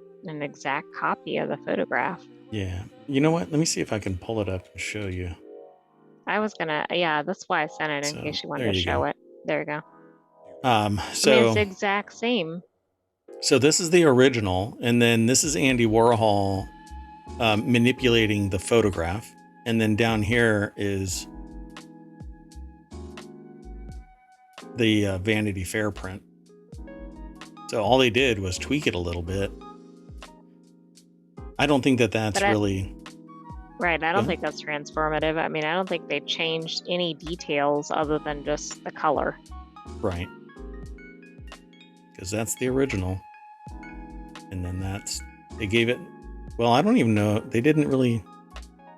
exact copy of the photograph. Yeah. You know what? Let me see if I can pull it up and show you. I was gonna, yeah, that's why I sent it in case you wanted to show it. There you go. So I mean, it's the exact same. So this is the original, and then this is Andy Warhol manipulating the photograph, and then down here is the Vanity Fair print. So all they did was tweak it a little bit. I don't think that that's really... Right, I don't think that's transformative. I mean, I don't think they changed any details other than just the color. Right. Because that's the original. And then they gave it... Well, I don't even know. They didn't really...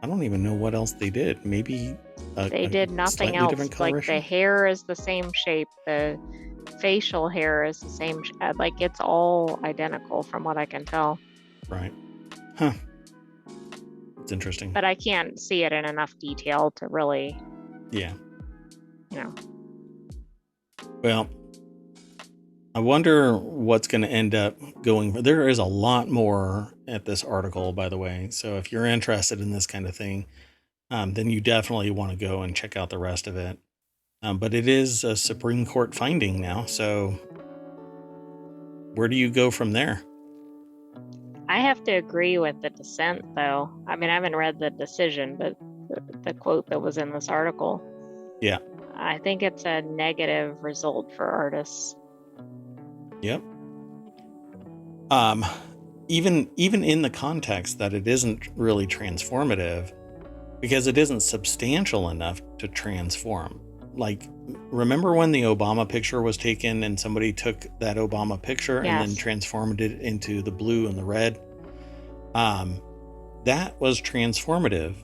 I don't even know what else they did. Maybe they did nothing else. Like the hair is the same shape. The facial hair is the same. Like it's all identical from what I can tell. Right. Huh. It's interesting. But I can't see it in enough detail to really... Yeah. Well, I wonder what's going to end up going. There is a lot more at this article, by the way. So if you're interested in this kind of thing, then you definitely want to go and check out the rest of it. But it is a Supreme Court finding now. So where do you go from there? I have to agree with the dissent, though. I mean, I haven't read the decision, but the quote that was in this article. Yeah. I think it's a negative result for artists. Yep. Even in the context that it isn't really transformative, because it isn't substantial enough to transform. Like, remember when the Obama picture was taken and somebody took that Obama picture and then transformed it into the blue and the red? That was transformative.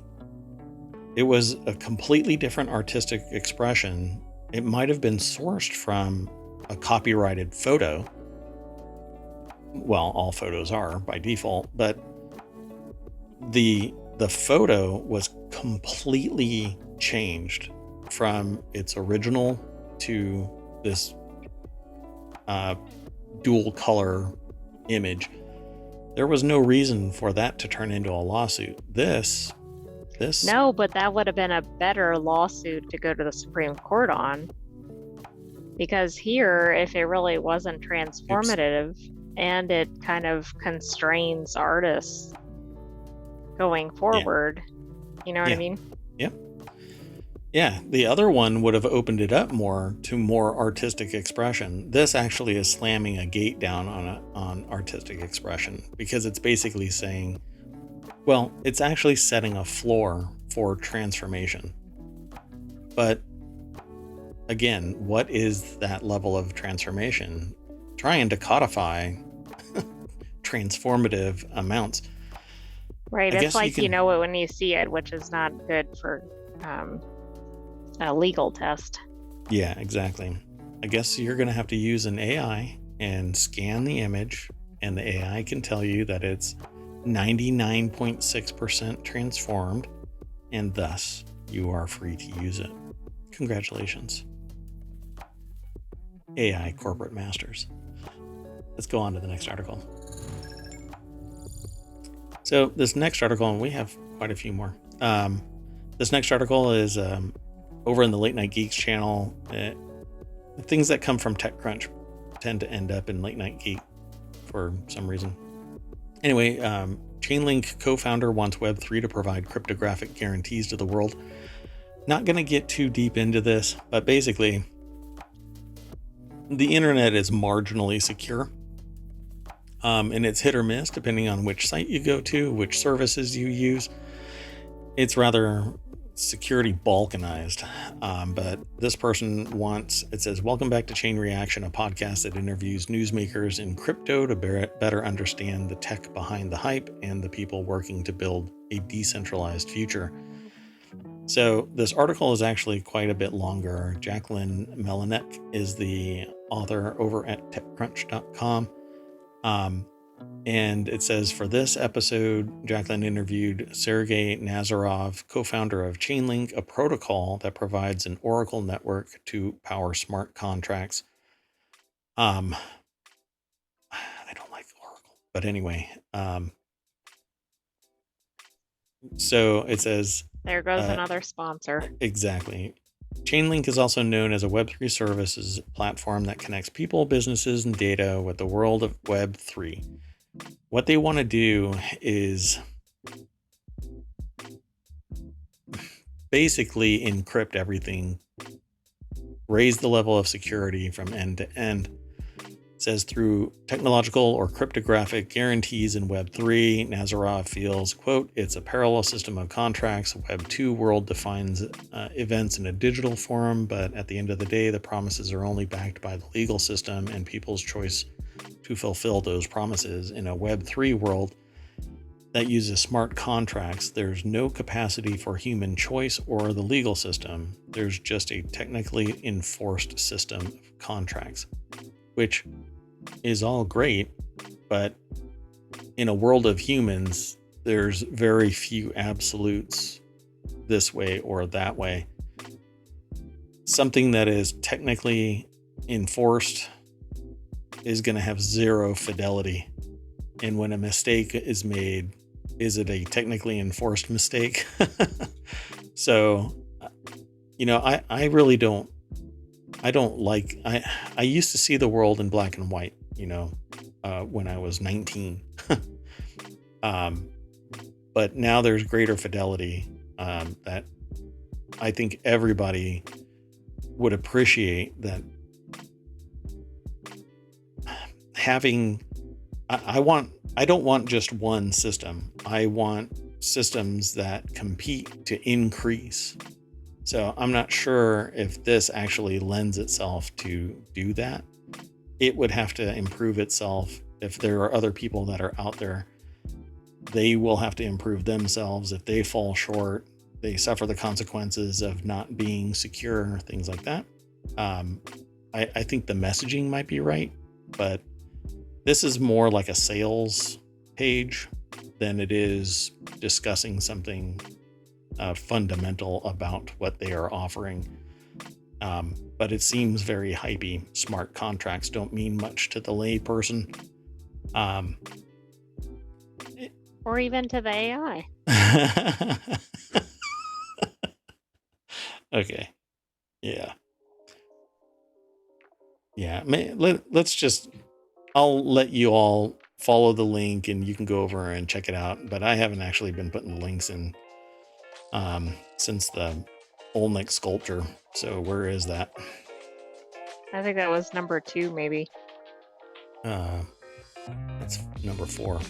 It was a completely different artistic expression. It might have been sourced from a copyrighted photo. Well, all photos are by default, but the photo was completely changed from its original to this dual color image. There was no reason for that to turn into a lawsuit. This No, but that would have been a better lawsuit to go to the Supreme Court on. Because here, if it really wasn't transformative and it kind of constrains artists going forward, you know what I mean? Yep. Yeah, the other one would have opened it up more to more artistic expression. This actually is slamming a gate down on artistic expression, because it's basically saying, well, it's actually setting a floor for transformation. But again, what is that level of transformation? Trying to codify transformative amounts. Right, it's like you know it when you see it, which is not good for a legal test. Yeah, exactly. I guess you're going to have to use an AI and scan the image, and the AI can tell you that it's 99.6% transformed, and thus you are free to use it. Congratulations, AI corporate masters. Let's go on to the next article. So this next article, and we have quite a few more. This next article is over in the Late Night Geeks channel. Things that come from TechCrunch tend to end up in Late Night Geek for some reason. Anyway, Chainlink co-founder wants Web3 to provide cryptographic guarantees to the world. Not going to get too deep into this, but basically, the internet is marginally secure. And it's hit or miss depending on which site you go to, which services you use. It's rather security balkanized. But this person wants, it says, welcome back to Chain Reaction, a podcast that interviews newsmakers in crypto to better understand the tech behind the hype and the people working to build a decentralized future. So this article is actually quite a bit longer. Jacqueline Melinek is the author over at techcrunch.com. And it says, for this episode, Jacqueline interviewed Sergey Nazarov, co-founder of Chainlink, a protocol that provides an Oracle network to power smart contracts. I don't like Oracle, but anyway. So it says, there goes another sponsor. Exactly. Chainlink is also known as a Web3 services platform that connects people, businesses, and data with the world of Web3. What they want to do is basically encrypt everything, raise the level of security from end to end. It says through technological or cryptographic guarantees in Web3, Nazarov feels, quote, it's a parallel system of contracts. Web 2 world defines events in a digital form, but at the end of the day, the promises are only backed by the legal system and people's choice to fulfill those promises. In a Web 3 world that uses smart contracts, there's no capacity for human choice or the legal system. There's just a technically enforced system of contracts, which is all great, but in a world of humans, there's very few absolutes this way or that way. Something that is technically enforced is going to have zero fidelity. And when a mistake is made, is it a technically enforced mistake? So, I really don't. I used to see the world in black and white, when I was 19. But now there's greater fidelity that I think everybody would appreciate, that having, I don't want just one system. I want systems that compete to increase. So I'm not sure if this actually lends itself to do that. It would have to improve itself. If there are other people that are out there, they will have to improve themselves. If they fall short, they suffer the consequences of not being secure, things like that. I think the messaging might be right, but this is more like a sales page than it is discussing something fundamental about what they are offering. But it seems very hypey. Smart contracts don't mean much to the lay person. Or even to the AI. Okay. Yeah. Yeah. Let's just, I'll let you all follow the link and you can go over and check it out. But I haven't actually been putting the links in since the Olnick sculpture. So where is that? I think that was number 2, maybe. That's number 4.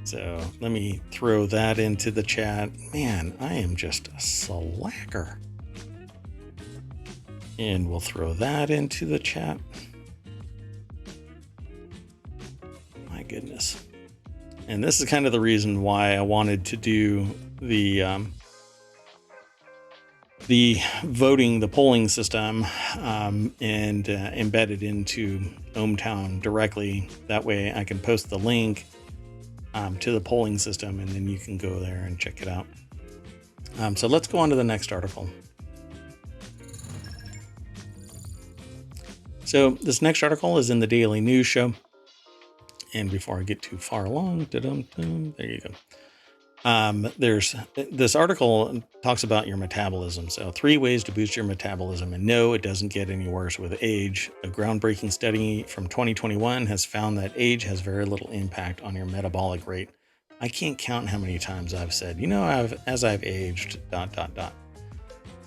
So let me throw that into the chat. Man, I am just a slacker. And we'll throw that into the chat. My goodness. And this is kind of the reason why I wanted to do the voting, the polling system, and embed it into ohmTown directly. That way I can post the link to the polling system, and then you can go there and check it out. So let's go on to the next article. So this next article is in the Daily News Show, And before I get too far along, there you go. There's this article talks about your metabolism. So 3 ways to boost your metabolism. And no, it doesn't get any worse with age. A groundbreaking study from 2021 has found that age has very little impact on your metabolic rate. I can't count how many times I've said, as I've aged, ...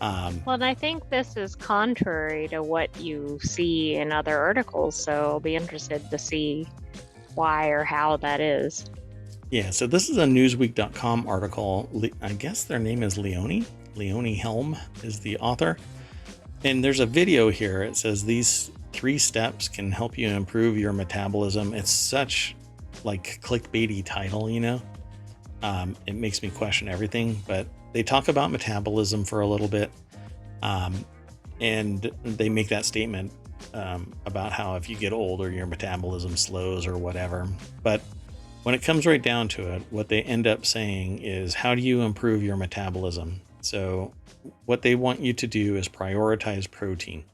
Well, and I think this is contrary to what you see in other articles, so I'll be interested to see why or how that is. Yeah, so this is a Newsweek.com article. I guess their name is Leonie. Leonie Helm is the author. And there's a video here. It says these 3 steps can help you improve your metabolism. It's such like clickbaity title, It makes me question everything, but they talk about metabolism for a little bit. And they make that statement about how if you get older, your metabolism slows or whatever. But when it comes right down to it, what they end up saying is, how do you improve your metabolism? So what they want you to do is prioritize protein.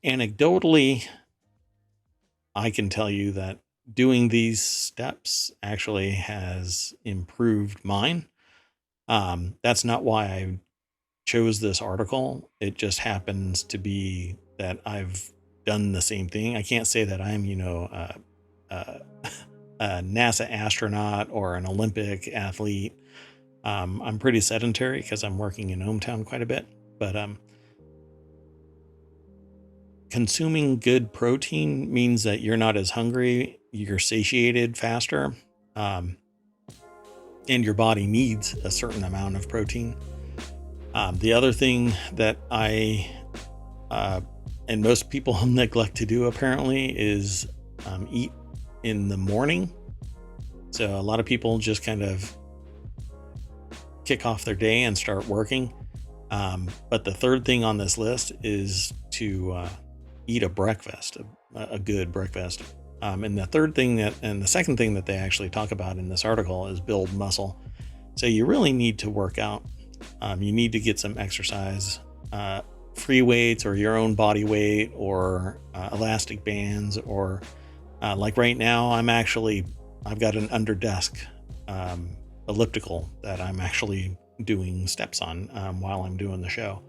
Anecdotally, I can tell you that doing these steps actually has improved mine. That's not why I chose this article. It just happens to be that I've done the same thing. I can't say that I'm, a NASA astronaut or an Olympic athlete. I'm pretty sedentary because I'm working in ohmTown quite a bit, but consuming good protein means that you're not as hungry, you're satiated faster, and your body needs a certain amount of protein. The other thing that I and most people neglect to do apparently is eat in the morning. So a lot of people just kind of kick off their day and start working. But the third thing on this list is to eat a breakfast, a good breakfast. And the second thing that they actually talk about in this article is build muscle. So you really need to work out. You need to get some exercise, free weights or your own body weight or elastic bands, or like right now, I've got an under desk elliptical that I'm actually doing steps on while I'm doing the show.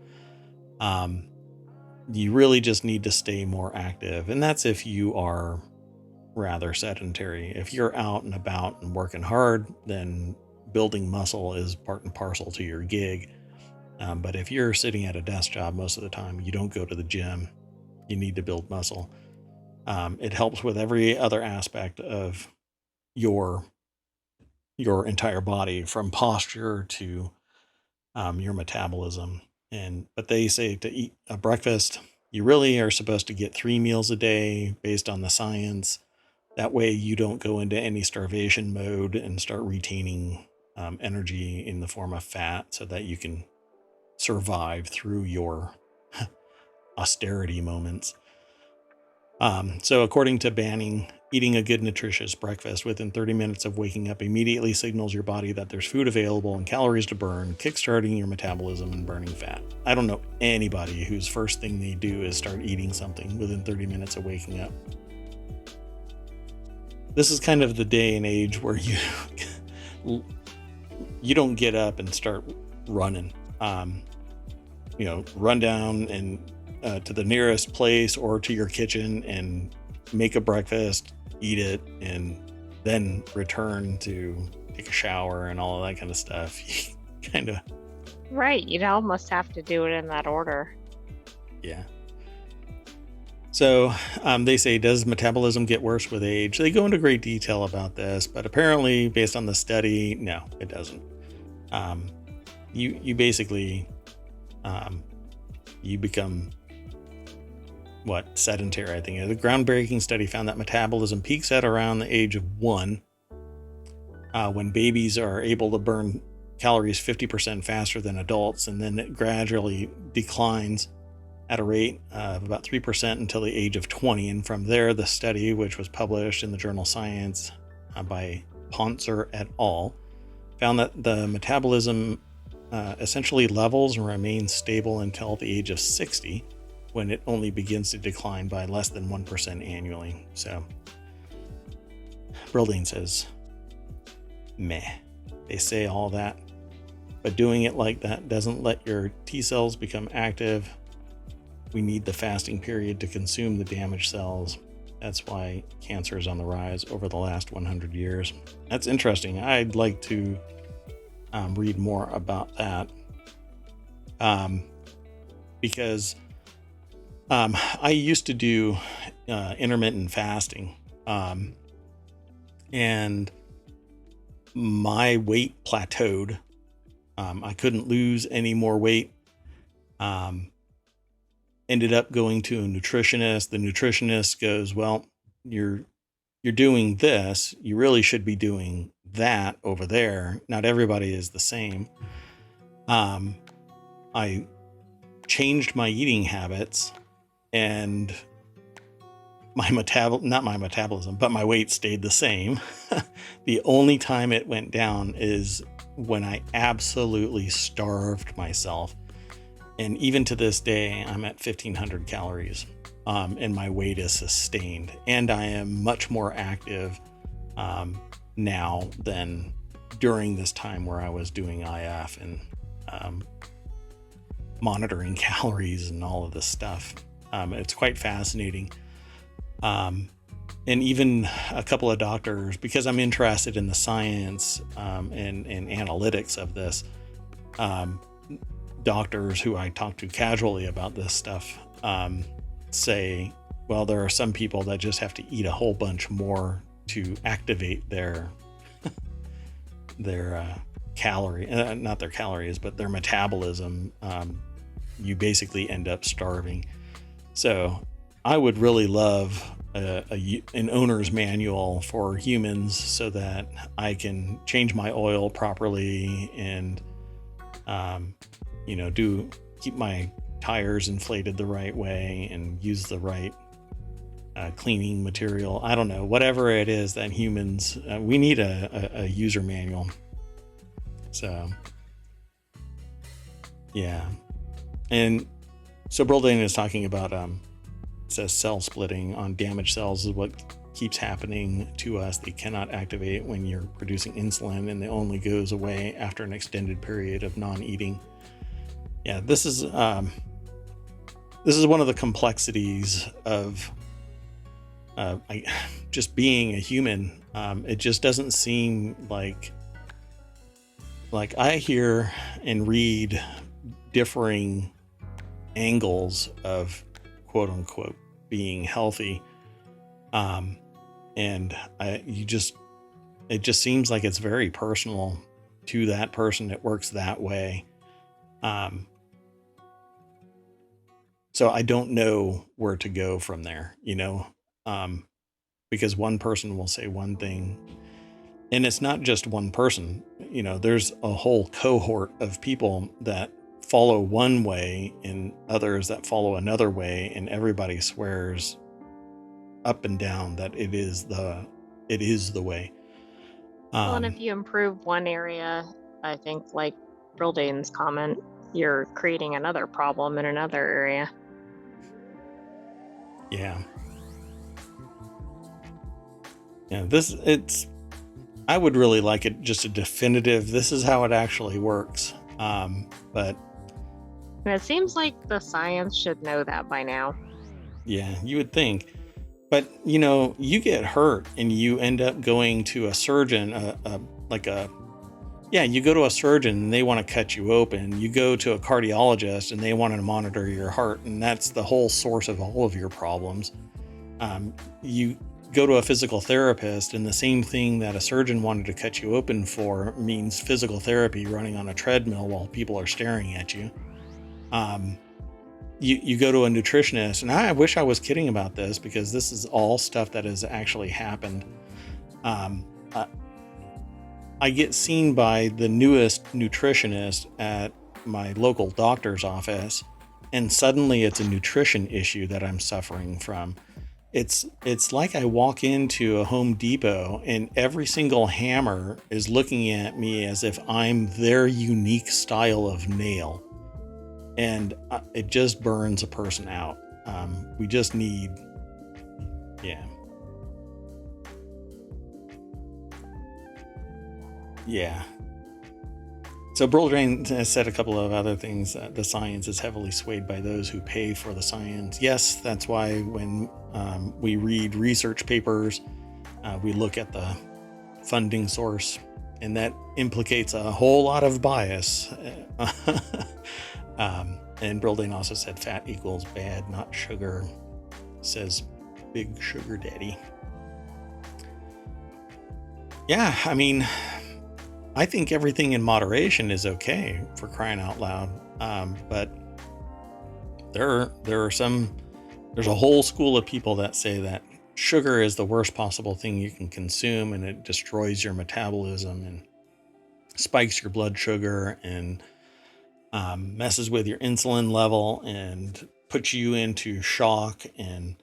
You really just need to stay more active. And that's if you are rather sedentary. If you're out and about and working hard, then building muscle is part and parcel to your gig. But if you're sitting at a desk job most of the time, you don't go to the gym, you need to build muscle. It helps with every other aspect of your entire body, from posture to your metabolism. But they say to eat a breakfast, you really are supposed to get 3 meals a day based on the science. That way you don't go into any starvation mode and start retaining energy in the form of fat so that you can survive through your austerity moments. So according to Banning, eating a good nutritious breakfast within 30 minutes of waking up immediately signals your body that there's food available and calories to burn, kickstarting your metabolism and burning fat. I don't know anybody whose first thing they do is start eating something within 30 minutes of waking up. This is kind of the day and age where you don't get up and start running. Run down and to the nearest place or to your kitchen and make a breakfast, eat it, and then return to take a shower and all of that kind of stuff. Kind of. Right. You'd almost have to do it in that order. Yeah. So they say, does metabolism get worse with age? They go into great detail about this, but apparently based on the study, no, it doesn't. You basically, you become sedentary, I think. The groundbreaking study found that metabolism peaks at around the age of 1, when babies are able to burn calories 50% faster than adults, and then it gradually declines at a rate of about 3% until the age of 20. And from there, the study, which was published in the journal Science by Ponser et al., found that the metabolism essentially levels and remains stable until the age of 60. when it only begins to decline by less than 1% annually. So Brillian says, meh. They say all that, but doing it like that doesn't let your T cells become active. We need the fasting period to consume the damaged cells. That's why cancer is on the rise over the last 100 years. That's interesting. I'd like to read more about that, because I used to do intermittent fasting, and my weight plateaued. I couldn't lose any more weight. Ended up going to a nutritionist. The nutritionist goes, well, you're doing this. You really should be doing that over there. Not everybody is the same. I changed my eating habits, and my metabolism, but my weight stayed the same. The only time it went down is when I absolutely starved myself. And even to this day, I'm at 1,500 calories, and my weight is sustained. And I am much more active now than during this time where I was doing IF and monitoring calories and all of this stuff. It's quite fascinating. And even a couple of doctors, because I'm interested in the science and analytics of this, doctors who I talk to casually about this stuff say, well, there are some people that just have to eat a whole bunch more to activate their calorie, not their calories, but their metabolism. You basically end up starving. So I would really love an owner's manual for humans so that I can change my oil properly and keep my tires inflated the right way and use the right cleaning material. I don't know, whatever it is that humans, we need a user manual. So, yeah. And so Brillian is talking about, it says cell splitting on damaged cells is what keeps happening to us. They cannot activate when you're producing insulin, and it only goes away after an extended period of non-eating. Yeah, this is one of the complexities of just being a human. It just doesn't seem like I hear and read differing angles of quote unquote being healthy, and it just seems like it's very personal to that person that works that way. So I don't know where to go from there, because one person will say one thing, and it's not just one person. There's a whole cohort of people that follow one way and others that follow another way, and everybody swears up and down that it is the way. Well, and if you improve one area, I think, like Brildane's comment, you're creating another problem in another area. Yeah. I would really like it just a definitive, this is how it actually works. But And it seems like the science should know that by now. Yeah, you would think. But, you get hurt and you end up going to a surgeon, you go to a surgeon and they want to cut you open. You go to a cardiologist and they want to monitor your heart, and that's the whole source of all of your problems. You go to a physical therapist, and the same thing that a surgeon wanted to cut you open for means physical therapy running on a treadmill while people are staring at you. You go to a nutritionist, and I wish I was kidding about this because this is all stuff that has actually happened. I get seen by the newest nutritionist at my local doctor's office, and suddenly it's a nutrition issue that I'm suffering from. It's like I walk into a Home Depot and every single hammer is looking at me as if I'm their unique style of nail. And it just burns a person out. We just need, yeah. So Broldrein has said a couple of other things. The science is heavily swayed by those who pay for the science. Yes, that's why when we read research papers, we look at the funding source, and that implicates a whole lot of bias. And Broldrein also said fat equals bad, not sugar, says Big Sugar Daddy. Yeah, I mean, I think everything in moderation is okay, for crying out loud. But there's a whole school of people that say that sugar is the worst possible thing you can consume, and it destroys your metabolism and spikes your blood sugar and messes with your insulin level and puts you into shock. And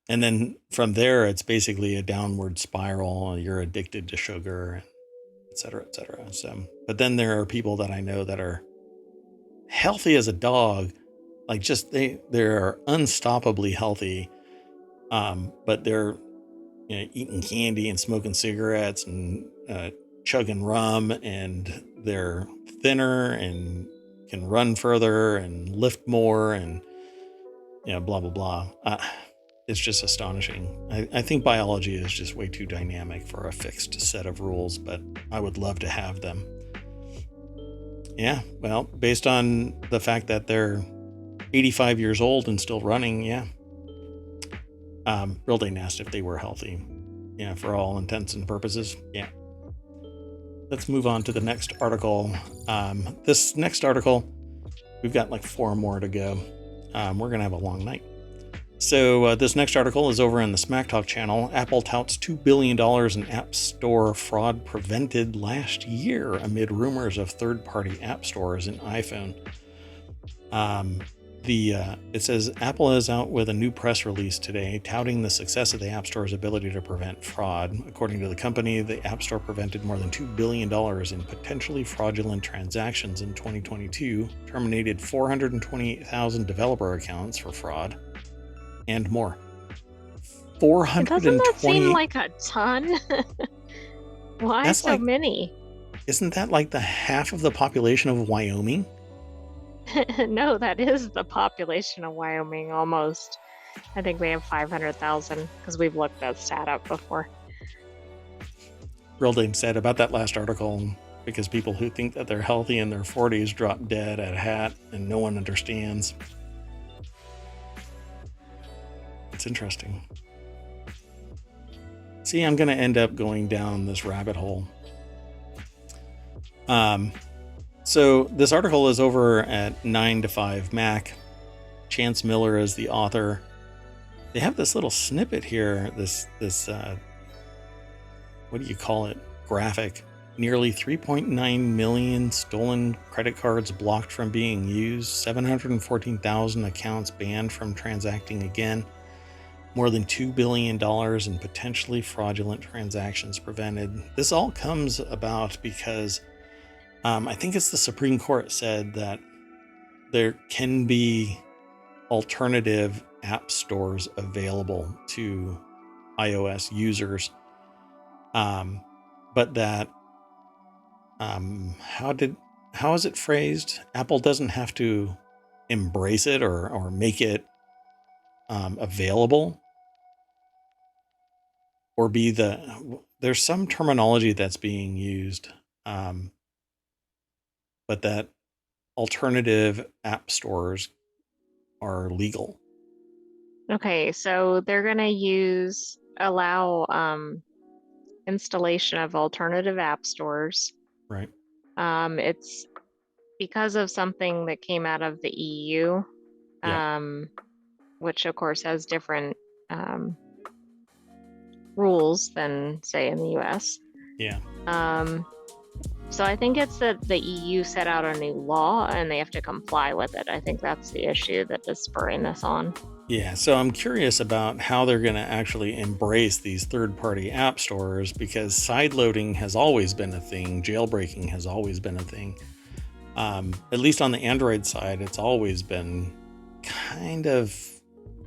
then from there, it's basically a downward spiral. You're addicted to sugar, et cetera, et cetera. So, but then there are people that I know that are healthy as a dog, like just they're unstoppably healthy, but they're eating candy and smoking cigarettes and chugging rum, and they're thinner and can run further and lift more and blah blah blah. It's just astonishing. I think biology is just way too dynamic for a fixed set of rules, but I would love to have them. Yeah, well, based on the fact that they're 85 years old and still running, yeah. Broldrein asked if they were healthy. Yeah, for all intents and purposes, yeah. Let's move on to the next article. This next article, we've got like 4 more to go. We're going to have a long night. So this next article is over in the Smack Talk channel. Apple touts $2 billion in App Store fraud prevented last year amid rumors of third-party app stores in iPhone. It says Apple is out with a new press release today touting the success of the App Store's ability to prevent fraud. According to the company, the App Store prevented more than $2 billion in potentially fraudulent transactions in 2022, terminated 428,000 developer accounts for fraud, and more. 420. Doesn't that seem like a ton? Why That's so many? Isn't that like the half of the population of Wyoming? No, that is the population of Wyoming almost. I think we have 500,000 because we've looked that stat up before. Broldrein said about that last article, because people who think that they're healthy in their 40s drop dead at a hat and no one understands. It's interesting. See, I'm going to end up going down this rabbit hole. So this article is over at 9 to 5 Mac. Chance Miller is the author. They have this little snippet here, this what do you call it? Graphic. Nearly 3.9 million stolen credit cards blocked from being used, 714,000 accounts banned from transacting again, more than $2 billion in potentially fraudulent transactions prevented. This all comes about because I think it's the Supreme Court said that there can be alternative app stores available to iOS users. But that, how is it phrased? Apple doesn't have to embrace it or make it available, or be there's some terminology that's being used, but that alternative app stores are legal. Okay, so they're going to allow installation of alternative app stores. Right. It's because of something that came out of the EU, which of course has different rules than, say, in the US. Yeah. So I think it's that the EU set out a new law and they have to comply with it. I think that's the issue that is spurring this on. Yeah, so I'm curious about how they're going to actually embrace these third-party app stores, because sideloading has always been a thing. Jailbreaking has always been a thing. At least on the Android side, it's always been kind of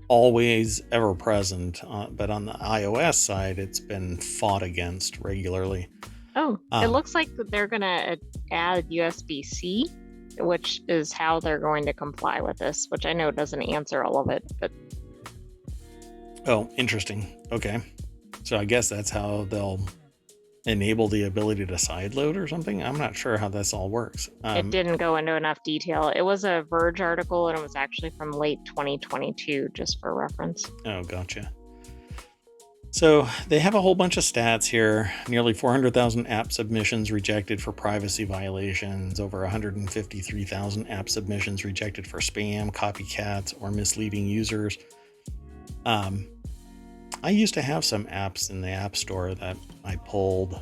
always ever present, but on the iOS side, it's been fought against regularly. Oh, it Um, looks like they're going to add USB-C, which is how they're going to comply with this, which I know doesn't answer all of it, but oh, interesting. Okay. So I guess that's how they'll enable the ability to sideload or something. I'm not sure how this all works. it didn't go into enough detail. It was a Verge article and it was actually from late 2022, just for reference. Oh, gotcha. So they have a whole bunch of stats here. Nearly 400,000 app submissions rejected for privacy violations, over 153,000 app submissions rejected for spam, copycats, or misleading users. I used to have some apps in the App Store that I pulled,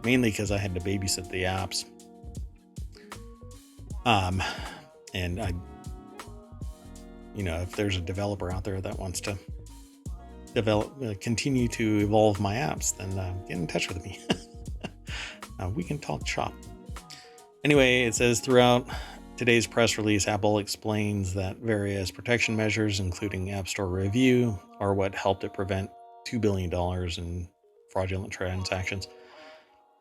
mainly because I had to babysit the apps. And I, if there's a developer out there that wants to continue to evolve my apps, then get in touch with me. We can talk shop. Anyway, it says throughout today's press release, Apple explains that various protection measures, including App Store review, are what helped it prevent $2 billion in fraudulent transactions.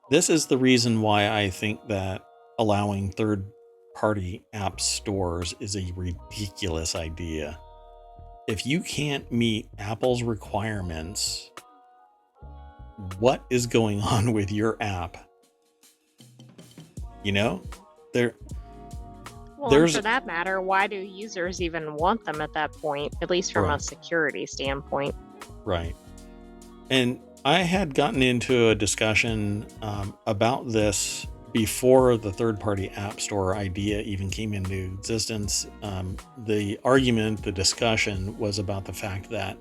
This is the reason why I think that allowing third-party app stores is a ridiculous idea. If you can't meet Apple's requirements, what is going on with your app? Well, and There's for that matter, why do users even want them at that point, at least from a right, security standpoint? right. And I had gotten into a discussion about this before the third-party app store idea even came into existence. The argument, the discussion was about the fact that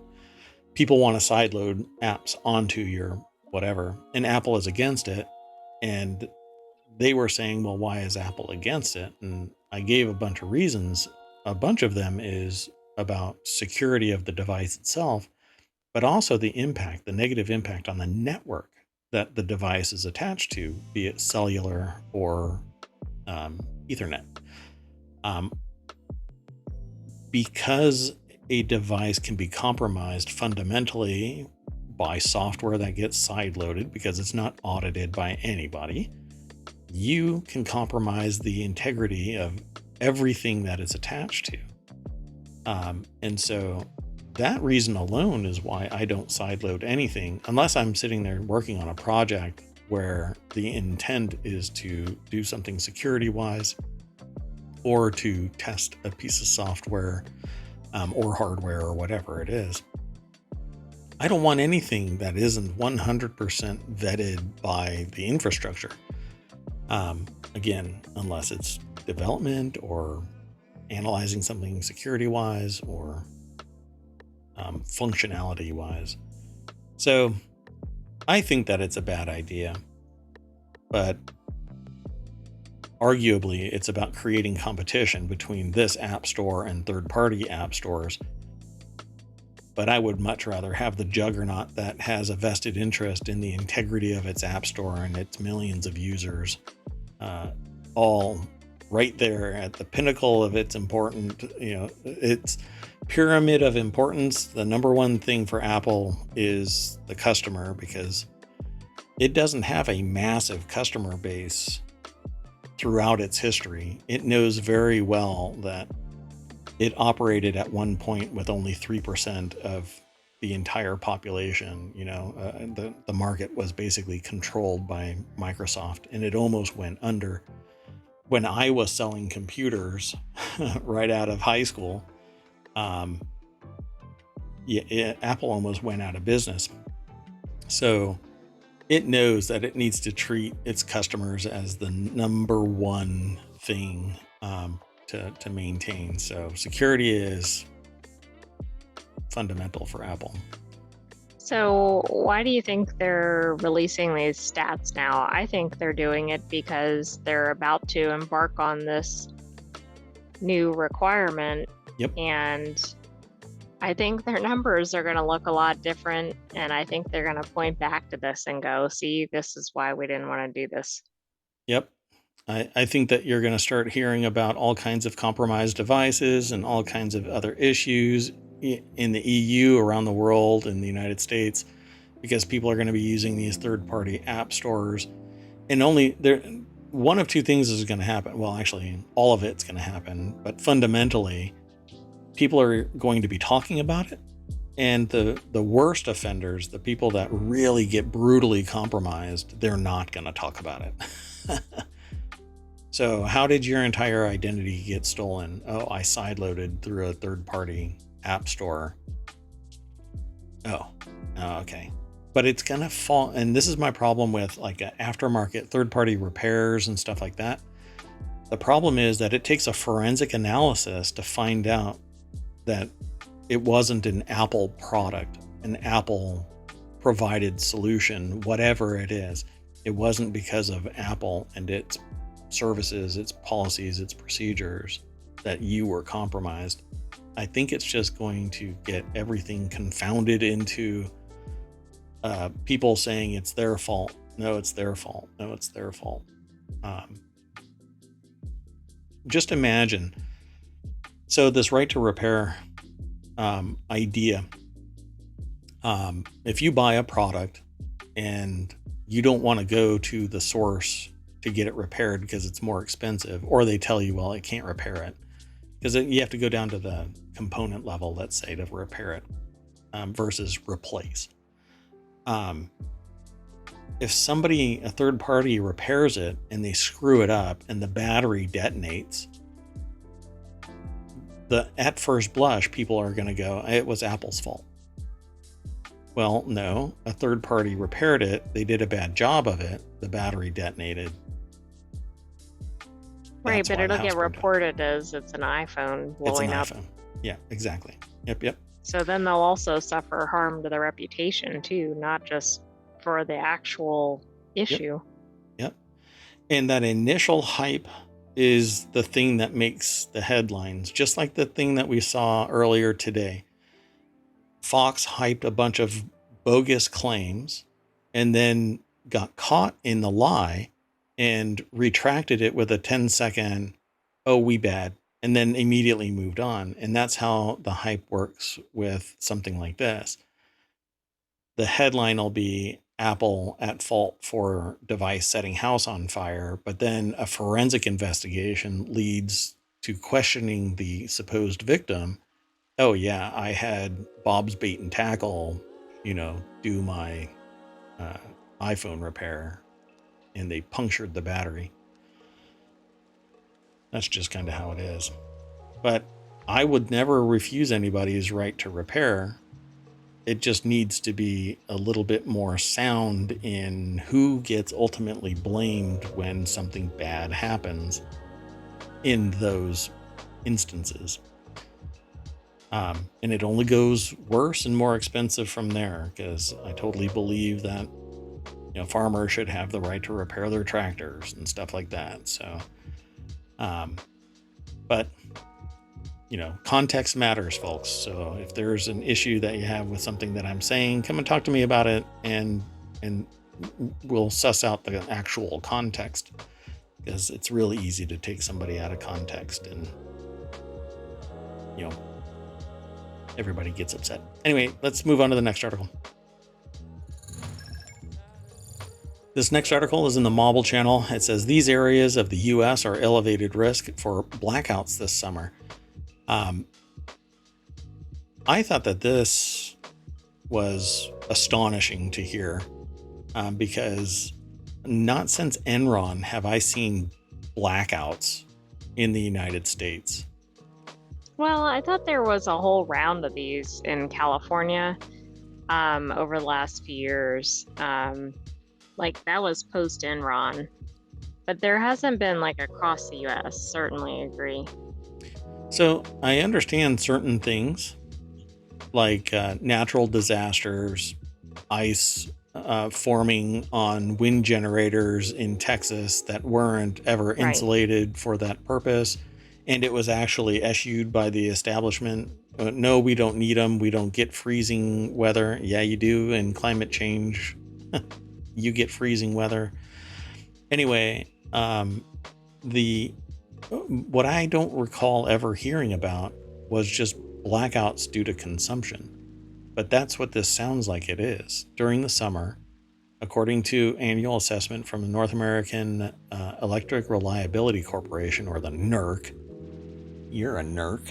people want to sideload apps onto your whatever, and Apple is against it. And they were saying, well, why is Apple against it? And I gave a bunch of reasons. A bunch of them is about security of the device itself, but also the impact, the negative impact on the network that the device is attached to, be it cellular or Ethernet. Because a device can be compromised fundamentally by software that gets sideloaded because it's not audited by anybody, you can compromise the integrity of everything that is attached to. And so that reason alone is why I don't sideload anything unless I'm sitting there working on a project where the intent is to do something security wise or to test a piece of software or hardware or whatever it is. I don't want anything that isn't 100% vetted by the infrastructure. Again, unless it's development or analyzing something security wise or functionality wise. So I think that it's a bad idea, but arguably it's about creating competition between this app store and third-party app stores. But I would much rather have the juggernaut that has a vested interest in the integrity of its app store and its millions of users, all right there at the pinnacle of its its pyramid of importance. The number one thing for Apple is the customer, because it doesn't have a massive customer base throughout its history. It knows very well that it operated at one point with only 3% of the entire population. The market was basically controlled by Microsoft, and it almost went under. When I was selling computers right out of high school, Apple almost went out of business. So it knows that it needs to treat its customers as the number one thing to maintain. So security is fundamental for Apple. So, why do you think they're releasing these stats now? I think they're doing it because they're about to embark on this new requirement. Yep. And I think their numbers are going to look a lot different. And I think they're going to point back to this and go, see, this is why we didn't want to do this. Yep. I think that you're going to start hearing about all kinds of compromised devices and all kinds of other issues in the EU, around the world, in the United States, because people are going to be using these third-party app stores. And only there, one of two things is going to happen. Well, actually, all of it's going to happen. But fundamentally, people are going to be talking about it. And the worst offenders, the people that really get brutally compromised, they're not going to talk about it. So how did your entire identity get stolen? Oh, I sideloaded through a third-party app store. Oh, okay. But it's going to fall. And this is my problem with like aftermarket third-party repairs and stuff like that. The problem is that it takes a forensic analysis to find out that it wasn't an Apple product, an Apple provided solution, whatever it is. It wasn't because of Apple and its services, its policies, its procedures that you were compromised. I think it's just going to get everything confounded into people saying it's their fault. No, it's their fault. No, it's their fault. Just imagine. So this right to repair idea. If you buy a product and you don't want to go to the source to get it repaired because it's more expensive, or they tell you, well, it can't repair it, because you have to go down to the component level, let's say, to repair it versus replace. If somebody, a third party, repairs it and they screw it up and the battery detonates, at first blush, people are going to go, it was Apple's fault. Well, no, a third party repaired it. They did a bad job of it. The battery detonated. Right, but it'll get reported as it's an iPhone blowing up. It's an iPhone. Yeah, exactly. Yep. So then they'll also suffer harm to their reputation too, not just for the actual issue. Yep. And that initial hype is the thing that makes the headlines, just like the thing that we saw earlier today. Fox hyped a bunch of bogus claims and then got caught in the lie and retracted it with a 10-second, oh, we bad, and then immediately moved on. And that's how the hype works with something like this. The headline will be Apple at fault for device setting house on fire, but then a forensic investigation leads to questioning the supposed victim. Oh yeah, I had Bob's Bait and Tackle, do my iPhone repair, and they punctured the battery. That's just kind of how it is. But I would never refuse anybody's right to repair. It just needs to be a little bit more sound in who gets ultimately blamed when something bad happens in those instances. And it only goes worse and more expensive from there, because I totally believe that farmers should have the right to repair their tractors and stuff like that. So, but context matters, folks. So if there's an issue that you have with something that I'm saying, come and talk to me about it, and we'll suss out the actual context, because it's really easy to take somebody out of context and everybody gets upset. Anyway, let's move on to the next article. This next article is in the Mobile channel. It says these areas of the U.S. are elevated risk for blackouts this summer. I thought that this was astonishing to hear, because not since Enron have I seen blackouts in the United States. Well, I thought there was a whole round of these in California over the last few years. Like that was post Enron, but there hasn't been like across the US. Certainly agree. So I understand certain things like natural disasters, ice forming on wind generators in Texas that weren't ever insulated for that purpose. And it was actually eschewed by the establishment. No, we don't need them. We don't get freezing weather. Yeah, you do. And climate change, you get freezing weather. Anyway, the what I don't recall ever hearing about was just blackouts due to consumption. But that's what this sounds like it is. During the summer, according to annual assessment from the North American Electric Reliability Corporation, or the NERC, you're a NERC,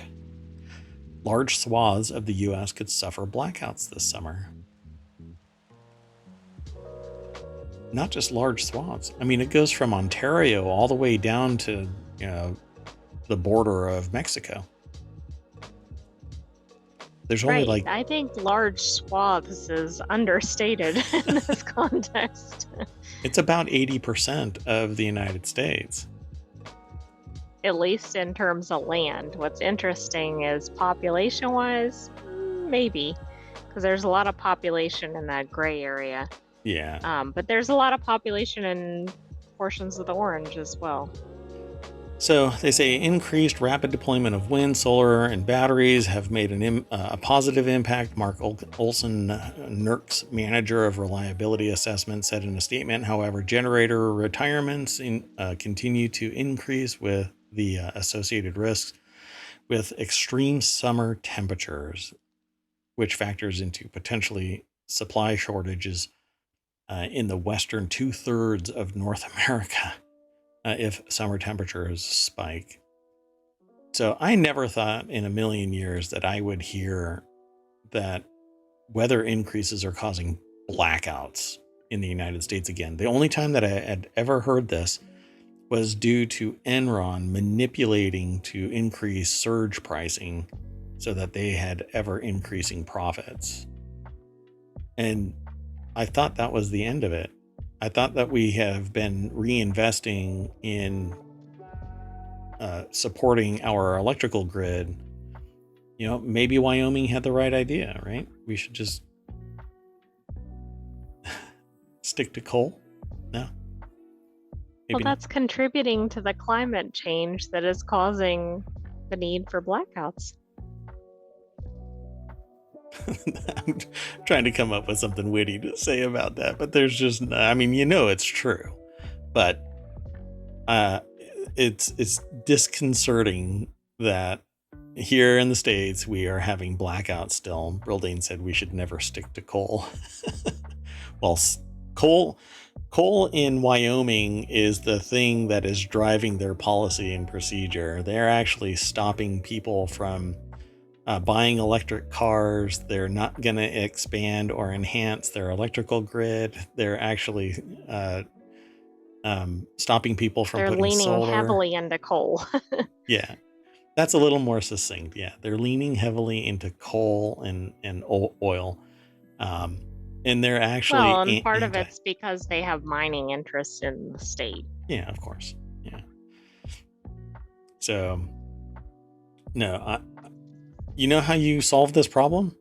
large swaths of the U.S. could suffer blackouts this summer. Not just large swaths. I mean, it goes from Ontario all the way down to, the border of Mexico. There's only Right. I think large swaths is understated in this context. it's about 80% of the United States. At least in terms of land. What's interesting is population-wise, maybe, because there's a lot of population in that gray area. Yeah. But there's a lot of population in portions of the orange as well. So they say increased rapid deployment of wind, solar, and batteries have made a positive impact. Mark Olson, NERC's manager of reliability assessment, said in a statement. However, generator retirements continue to increase with the associated risks with extreme summer temperatures, which factors into potentially supply shortages in the western 2/3 of North America. If summer temperatures spike. So I never thought in a million years that I would hear that weather increases are causing blackouts in the United States again. The only time that I had ever heard this was due to Enron manipulating to increase surge pricing so that they had ever increasing profits. And I thought that was the end of it. I thought that we have been reinvesting in supporting our electrical grid. Maybe Wyoming had the right idea, right? We should just stick to coal. No. Well, that's contributing to the climate change that is causing the need for blackouts. I'm trying to come up with something witty to say about that, but there's just, it's true, but it's disconcerting that here in the States we are having blackouts still. Brildain said we should never stick to coal. Well, coal in Wyoming is the thing that is driving their policy and procedure. They're actually stopping people from buying electric cars. They're not going to expand or enhance their electrical grid. They're actually stopping people from putting solar. They're leaning heavily into coal. Yeah, that's a little more succinct. Yeah, they're leaning heavily into coal and oil. And they're actually... Well, and part of it's because they have mining interests in the state. Yeah, of course. Yeah. So, no, you know how you solve this problem?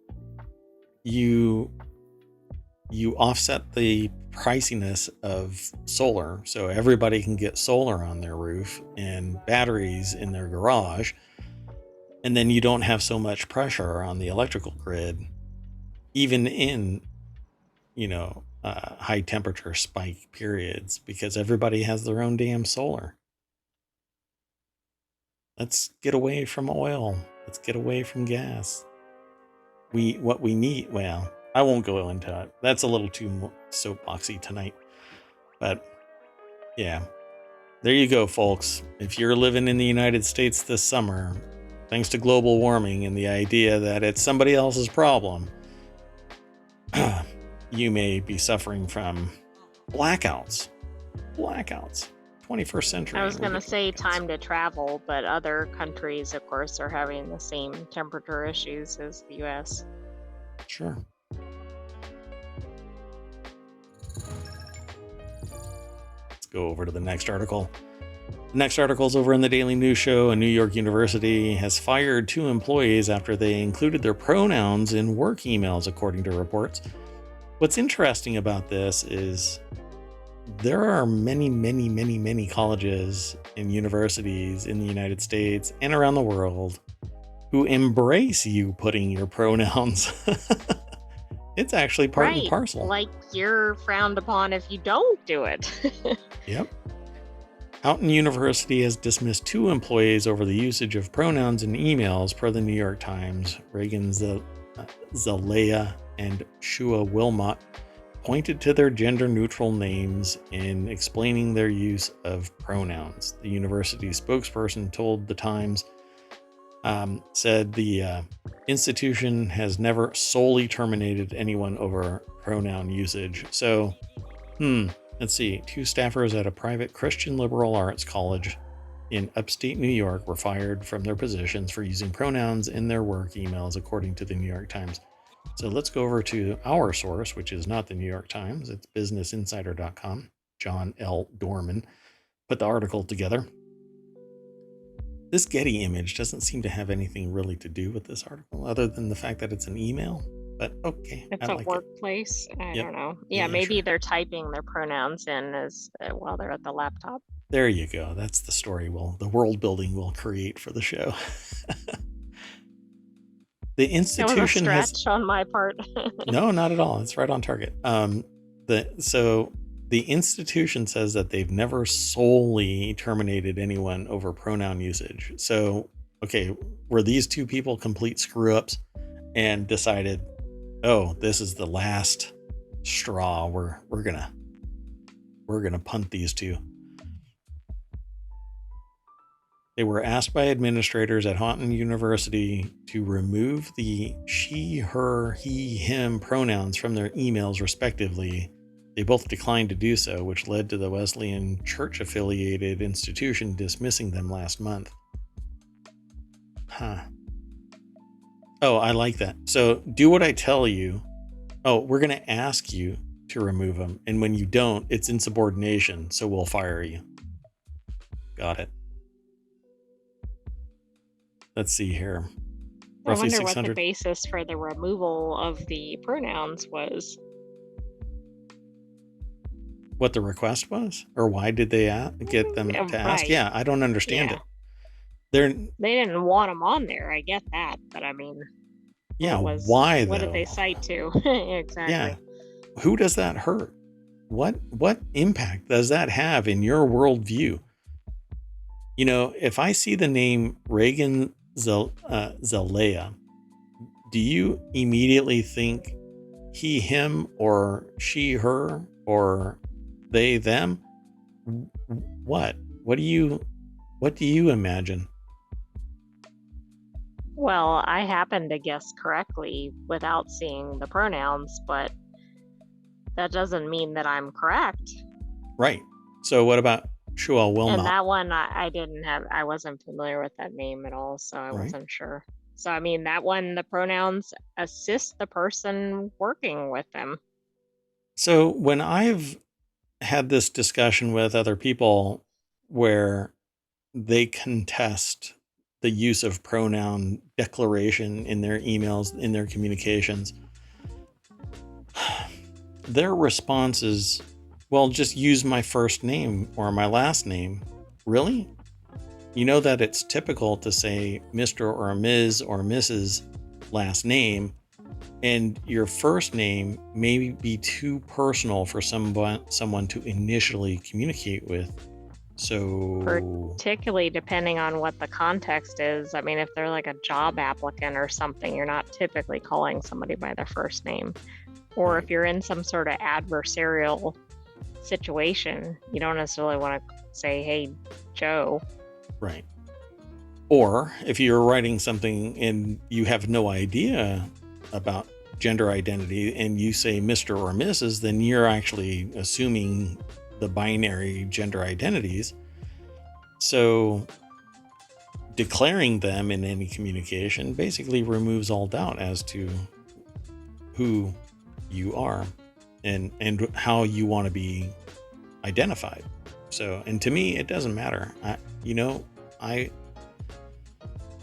You offset the priciness of solar, so everybody can get solar on their roof and batteries in their garage, and then you don't have so much pressure on the electrical grid, even in high temperature spike periods, because everybody has their own damn solar. Let's get away from oil. Let's get away from gas. What we need, well, I won't go into it. That's a little too soapboxy tonight. But yeah, there you go, folks. If you're living in the United States this summer, thanks to global warming and the idea that it's somebody else's problem, you may be suffering from blackouts. 21st century. I was going to say time to travel, but other countries, of course, are having the same temperature issues as the U.S. Sure. Let's go over to the next article. The next article is over in the Daily News Show. A New York university has fired 2 employees after they included their pronouns in work emails, according to reports. What's interesting about this is there are many colleges and universities in the United States and around the world who embrace you putting your pronouns. It's actually part and parcel. Like you're frowned upon if you don't do it. Yep. Houghton University has dismissed 2 employees over the usage of pronouns in emails, per the New York Times. Reagan Zalea and Shua Wilmot pointed to their gender-neutral names in explaining their use of pronouns. The university spokesperson told the Times, said the institution has never solely terminated anyone over pronoun usage. So, let's see. 2 staffers at a private Christian liberal arts college in upstate New York were fired from their positions for using pronouns in their work emails, according to the New York Times. So let's go over to our source, which is not the New York Times. It's businessinsider.com. John L. Dorman put the article together. This Getty image doesn't seem to have anything really to do with this article other than the fact that it's an email. But okay, It's I a like workplace. I Yep. don't know. Yeah, Maybe sure. they're typing their pronouns in as while they're at the laptop. There you go. That's the story the world building will create for the show. The That was a institution has stretch on my part. no, not at all. It's right on target. So the institution says that they've never solely terminated anyone over pronoun usage. So, okay, were these 2 people complete screw ups and decided, oh, this is the last straw. We're gonna punt these 2. They were asked by administrators at Houghton University to remove the she, her, he, him pronouns from their emails, respectively. They both declined to do so, which led to the Wesleyan Church-affiliated institution dismissing them last month. Oh, I like that. So do what I tell you. Oh, we're going to ask you to remove them. And when you don't, it's insubordination, so we'll fire you. Got it. Let's see here. I wonder what the basis for the removal of the pronouns was. What the request was? Or why did they get them to ask? Right. Yeah, I don't understand Yeah. it. They didn't want them on there. I get that. But I mean, yeah, why though? What did they cite to? Exactly. Yeah. Who does that hurt? What impact does that have in your worldview? You know, if I see the name Reagan Zalea, do you immediately think he, him, or she, her, or they, them? What do you imagine? Well, I happen to guess correctly without seeing the pronouns, but that doesn't mean that I'm correct. Right. So what about Shuel Wilmot? And that one, I wasn't familiar with that name at all, so I wasn't sure. So, I mean, that one, the pronouns assist the person working with them. So when I've had this discussion with other people where they contest the use of pronoun declaration in their emails, in their communications, their response is, well, just use my first name or my last name. Really? You know that it's typical to say Mr. or Ms. or Mrs. last name, and your first name may be too personal for someone to initially communicate with. So, particularly depending on what the context is. I mean, if they're like a job applicant or something, you're not typically calling somebody by their first name. Or if you're in some sort of adversarial situation, you don't necessarily want to say, hey, Joe. Right. Or if you're writing something and you have no idea about gender identity and you say Mr. or Mrs., then you're actually assuming the binary gender identities. So declaring them in any communication basically removes all doubt as to who you are and how you want to be identified. So, and to me, it doesn't matter.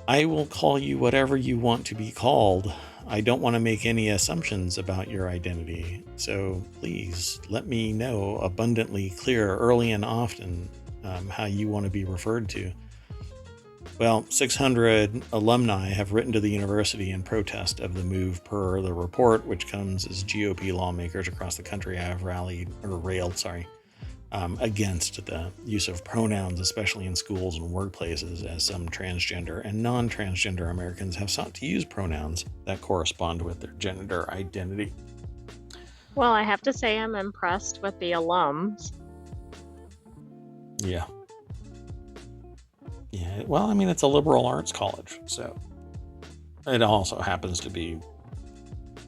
I will call you whatever you want to be called. I don't want to make any assumptions about your identity. So please let me know abundantly clear, early and often, how you want to be referred to. Well, 600 alumni have written to the university in protest of the move, per the report, which comes as GOP lawmakers across the country have railed against the use of pronouns, especially in schools and workplaces, as some transgender and non-transgender Americans have sought to use pronouns that correspond with their gender identity. Well, I have to say I'm impressed with the alums. Yeah. Yeah, well, I mean, it's a liberal arts college, so it also happens to be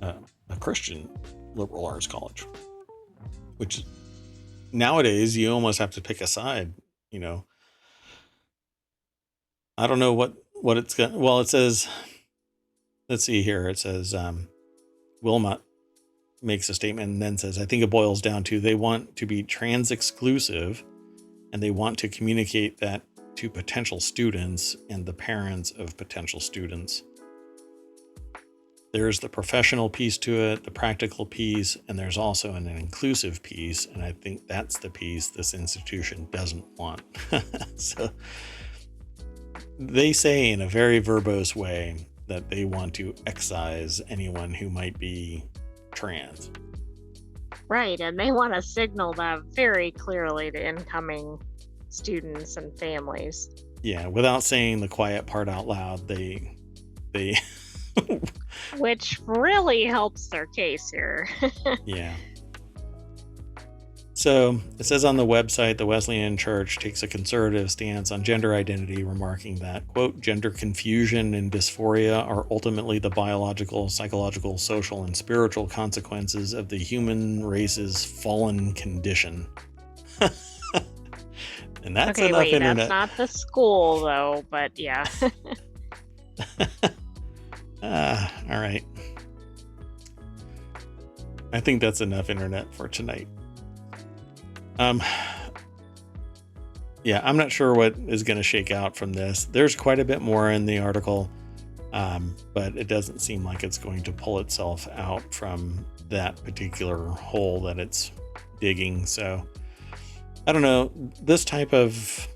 a Christian liberal arts college, which nowadays you almost have to pick a side, you know. I don't know what it's got. Well, it says, let's see here. It says, Wilmot makes a statement and then says, I think it boils down to they want to be trans exclusive and they want to communicate that to potential students and the parents of potential students. There's the professional piece to it, the practical piece, and there's also an inclusive piece. And I think that's the piece this institution doesn't want. So they say in a very verbose way that they want to excise anyone who might be trans. Right, and they want to signal that very clearly to incoming students and families. Yeah, without saying the quiet part out loud, they which really helps their case here. Yeah. So it says on the website, the Wesleyan Church takes a conservative stance on gender identity, remarking that, quote, gender confusion and dysphoria are ultimately the biological, psychological, social, and spiritual consequences of the human race's fallen condition. And that's okay, enough wait, internet. that's not the school, though, but yeah. All right. I think that's enough internet for tonight. Yeah, I'm not sure what is going to shake out from this. There's quite a bit more in the article, but it doesn't seem like it's going to pull itself out from that particular hole that it's digging. So I don't know. This type of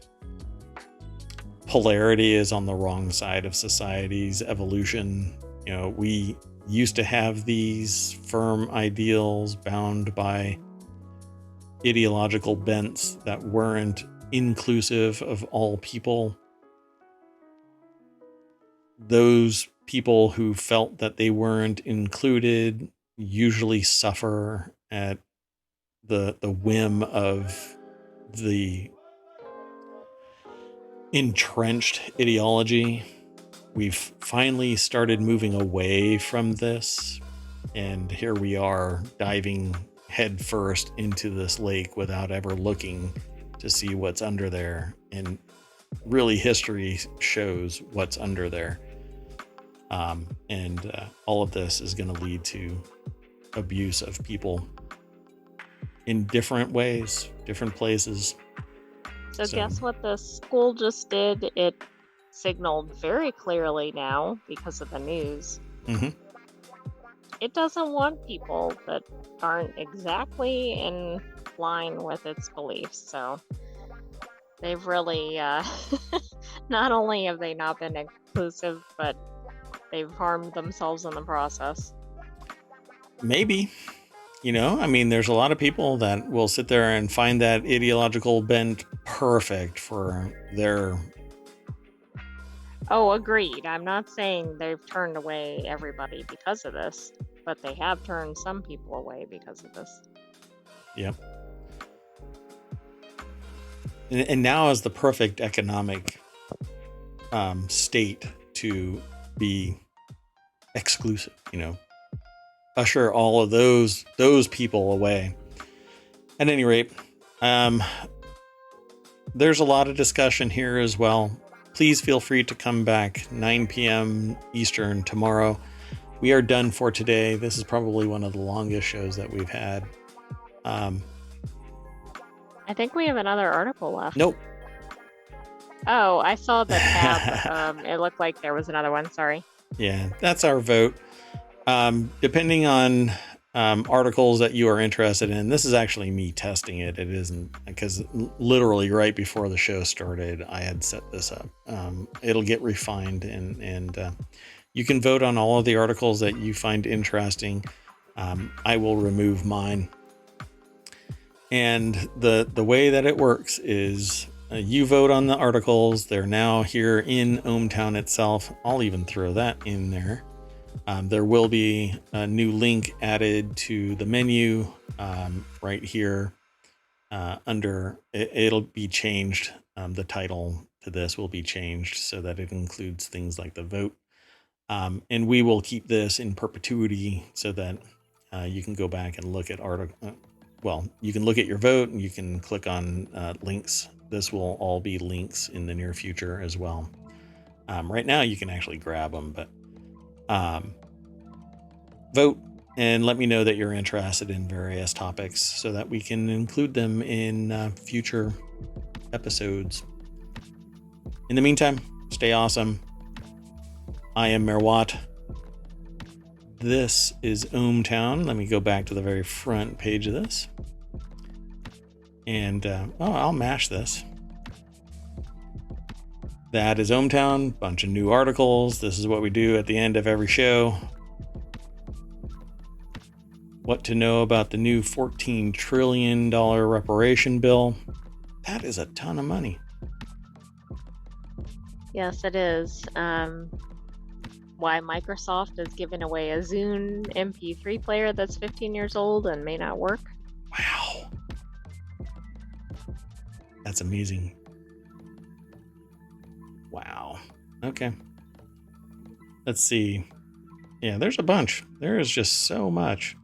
polarity is on the wrong side of society's evolution. You know, we used to have these firm ideals bound by ideological bents that weren't inclusive of all people. Those people who felt that they weren't included usually suffer at the whim of the entrenched ideology. We've finally started moving away from this, and here we are diving headfirst into this lake without ever looking to see what's under there. And really, history shows what's under there. And all of this is going to lead to abuse of people in different ways, different places. So guess what the school just did? It signaled very clearly now, because of the news. Mm-hmm. It doesn't want people that aren't exactly in line with its beliefs. So they've really, not only have they not been inclusive, but they've harmed themselves in the process. Maybe. You know, I mean, there's a lot of people that will sit there and find that ideological bent perfect for their... Oh, agreed. I'm not saying they've turned away everybody because of this, but they have turned some people away because of this. Yep. And now is the perfect economic state to be exclusive, you know, usher all of those people away. At any rate, there's a lot of discussion here as well. Please feel free to come back 9 p.m. Eastern tomorrow. We are done for today. This is probably one of the longest shows that we've had. I think we have another article left. Nope. Oh, I saw the tab. It looked like there was another one. Sorry. Yeah, that's our vote. Depending on articles that you are interested in, this is actually me testing it. It isn't, because literally right before the show started, I had set this up. It'll get refined, and you can vote on all of the articles that you find interesting. I will remove mine. And the way that it works is you vote on the articles. They're now here in ohmTown itself. I'll even throw that in there. There will be a new link added to the menu right here under. It'll be changed. The title to this will be changed so that it includes things like the vote. And we will keep this in perpetuity so that you can go back and look at you can look at your vote and you can click on links. This will all be links in the near future as well. Right now you can actually grab them, but vote and let me know that you're interested in various topics so that we can include them in future episodes. In the meantime, stay awesome. I am Merwat. This is ohmTown. Let me go back to the very front page of this. And I'll mash this. That is ohmTown. Bunch of new articles. This is what we do at the end of every show. What to know about the new $14 trillion reparation bill. That is a ton of money. Yes, it is. Why Microsoft is giving away a Zune MP3 player that's 15 years old and may not work. Wow. That's amazing. Wow. Okay. Let's see. Yeah, there's a bunch. There is just so much.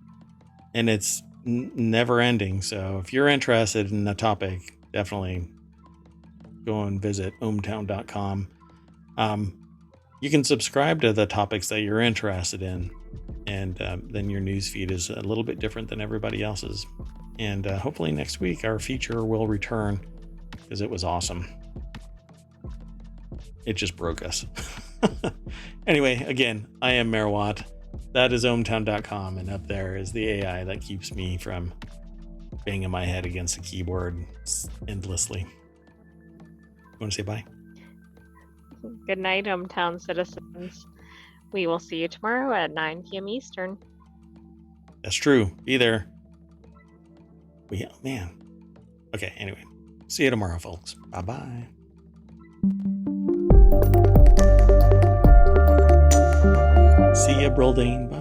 And it's never ending. So if you're interested in the topic, definitely go and visit ohmTown.com. You can subscribe to the topics that you're interested in, and then your newsfeed is a little bit different than everybody else's. And hopefully next week our feature will return because it was awesome. It just broke us. Anyway, again, I am Merwat. That is ohmTown.com, and up there is the AI that keeps me from banging my head against the keyboard endlessly. You want to say bye? Good night, ohmTown citizens. We will see you tomorrow at 9 p.m. Eastern. That's true. Be there. Man. Okay, anyway. See you tomorrow, folks. Bye-bye. See ya, Brildane. Bye.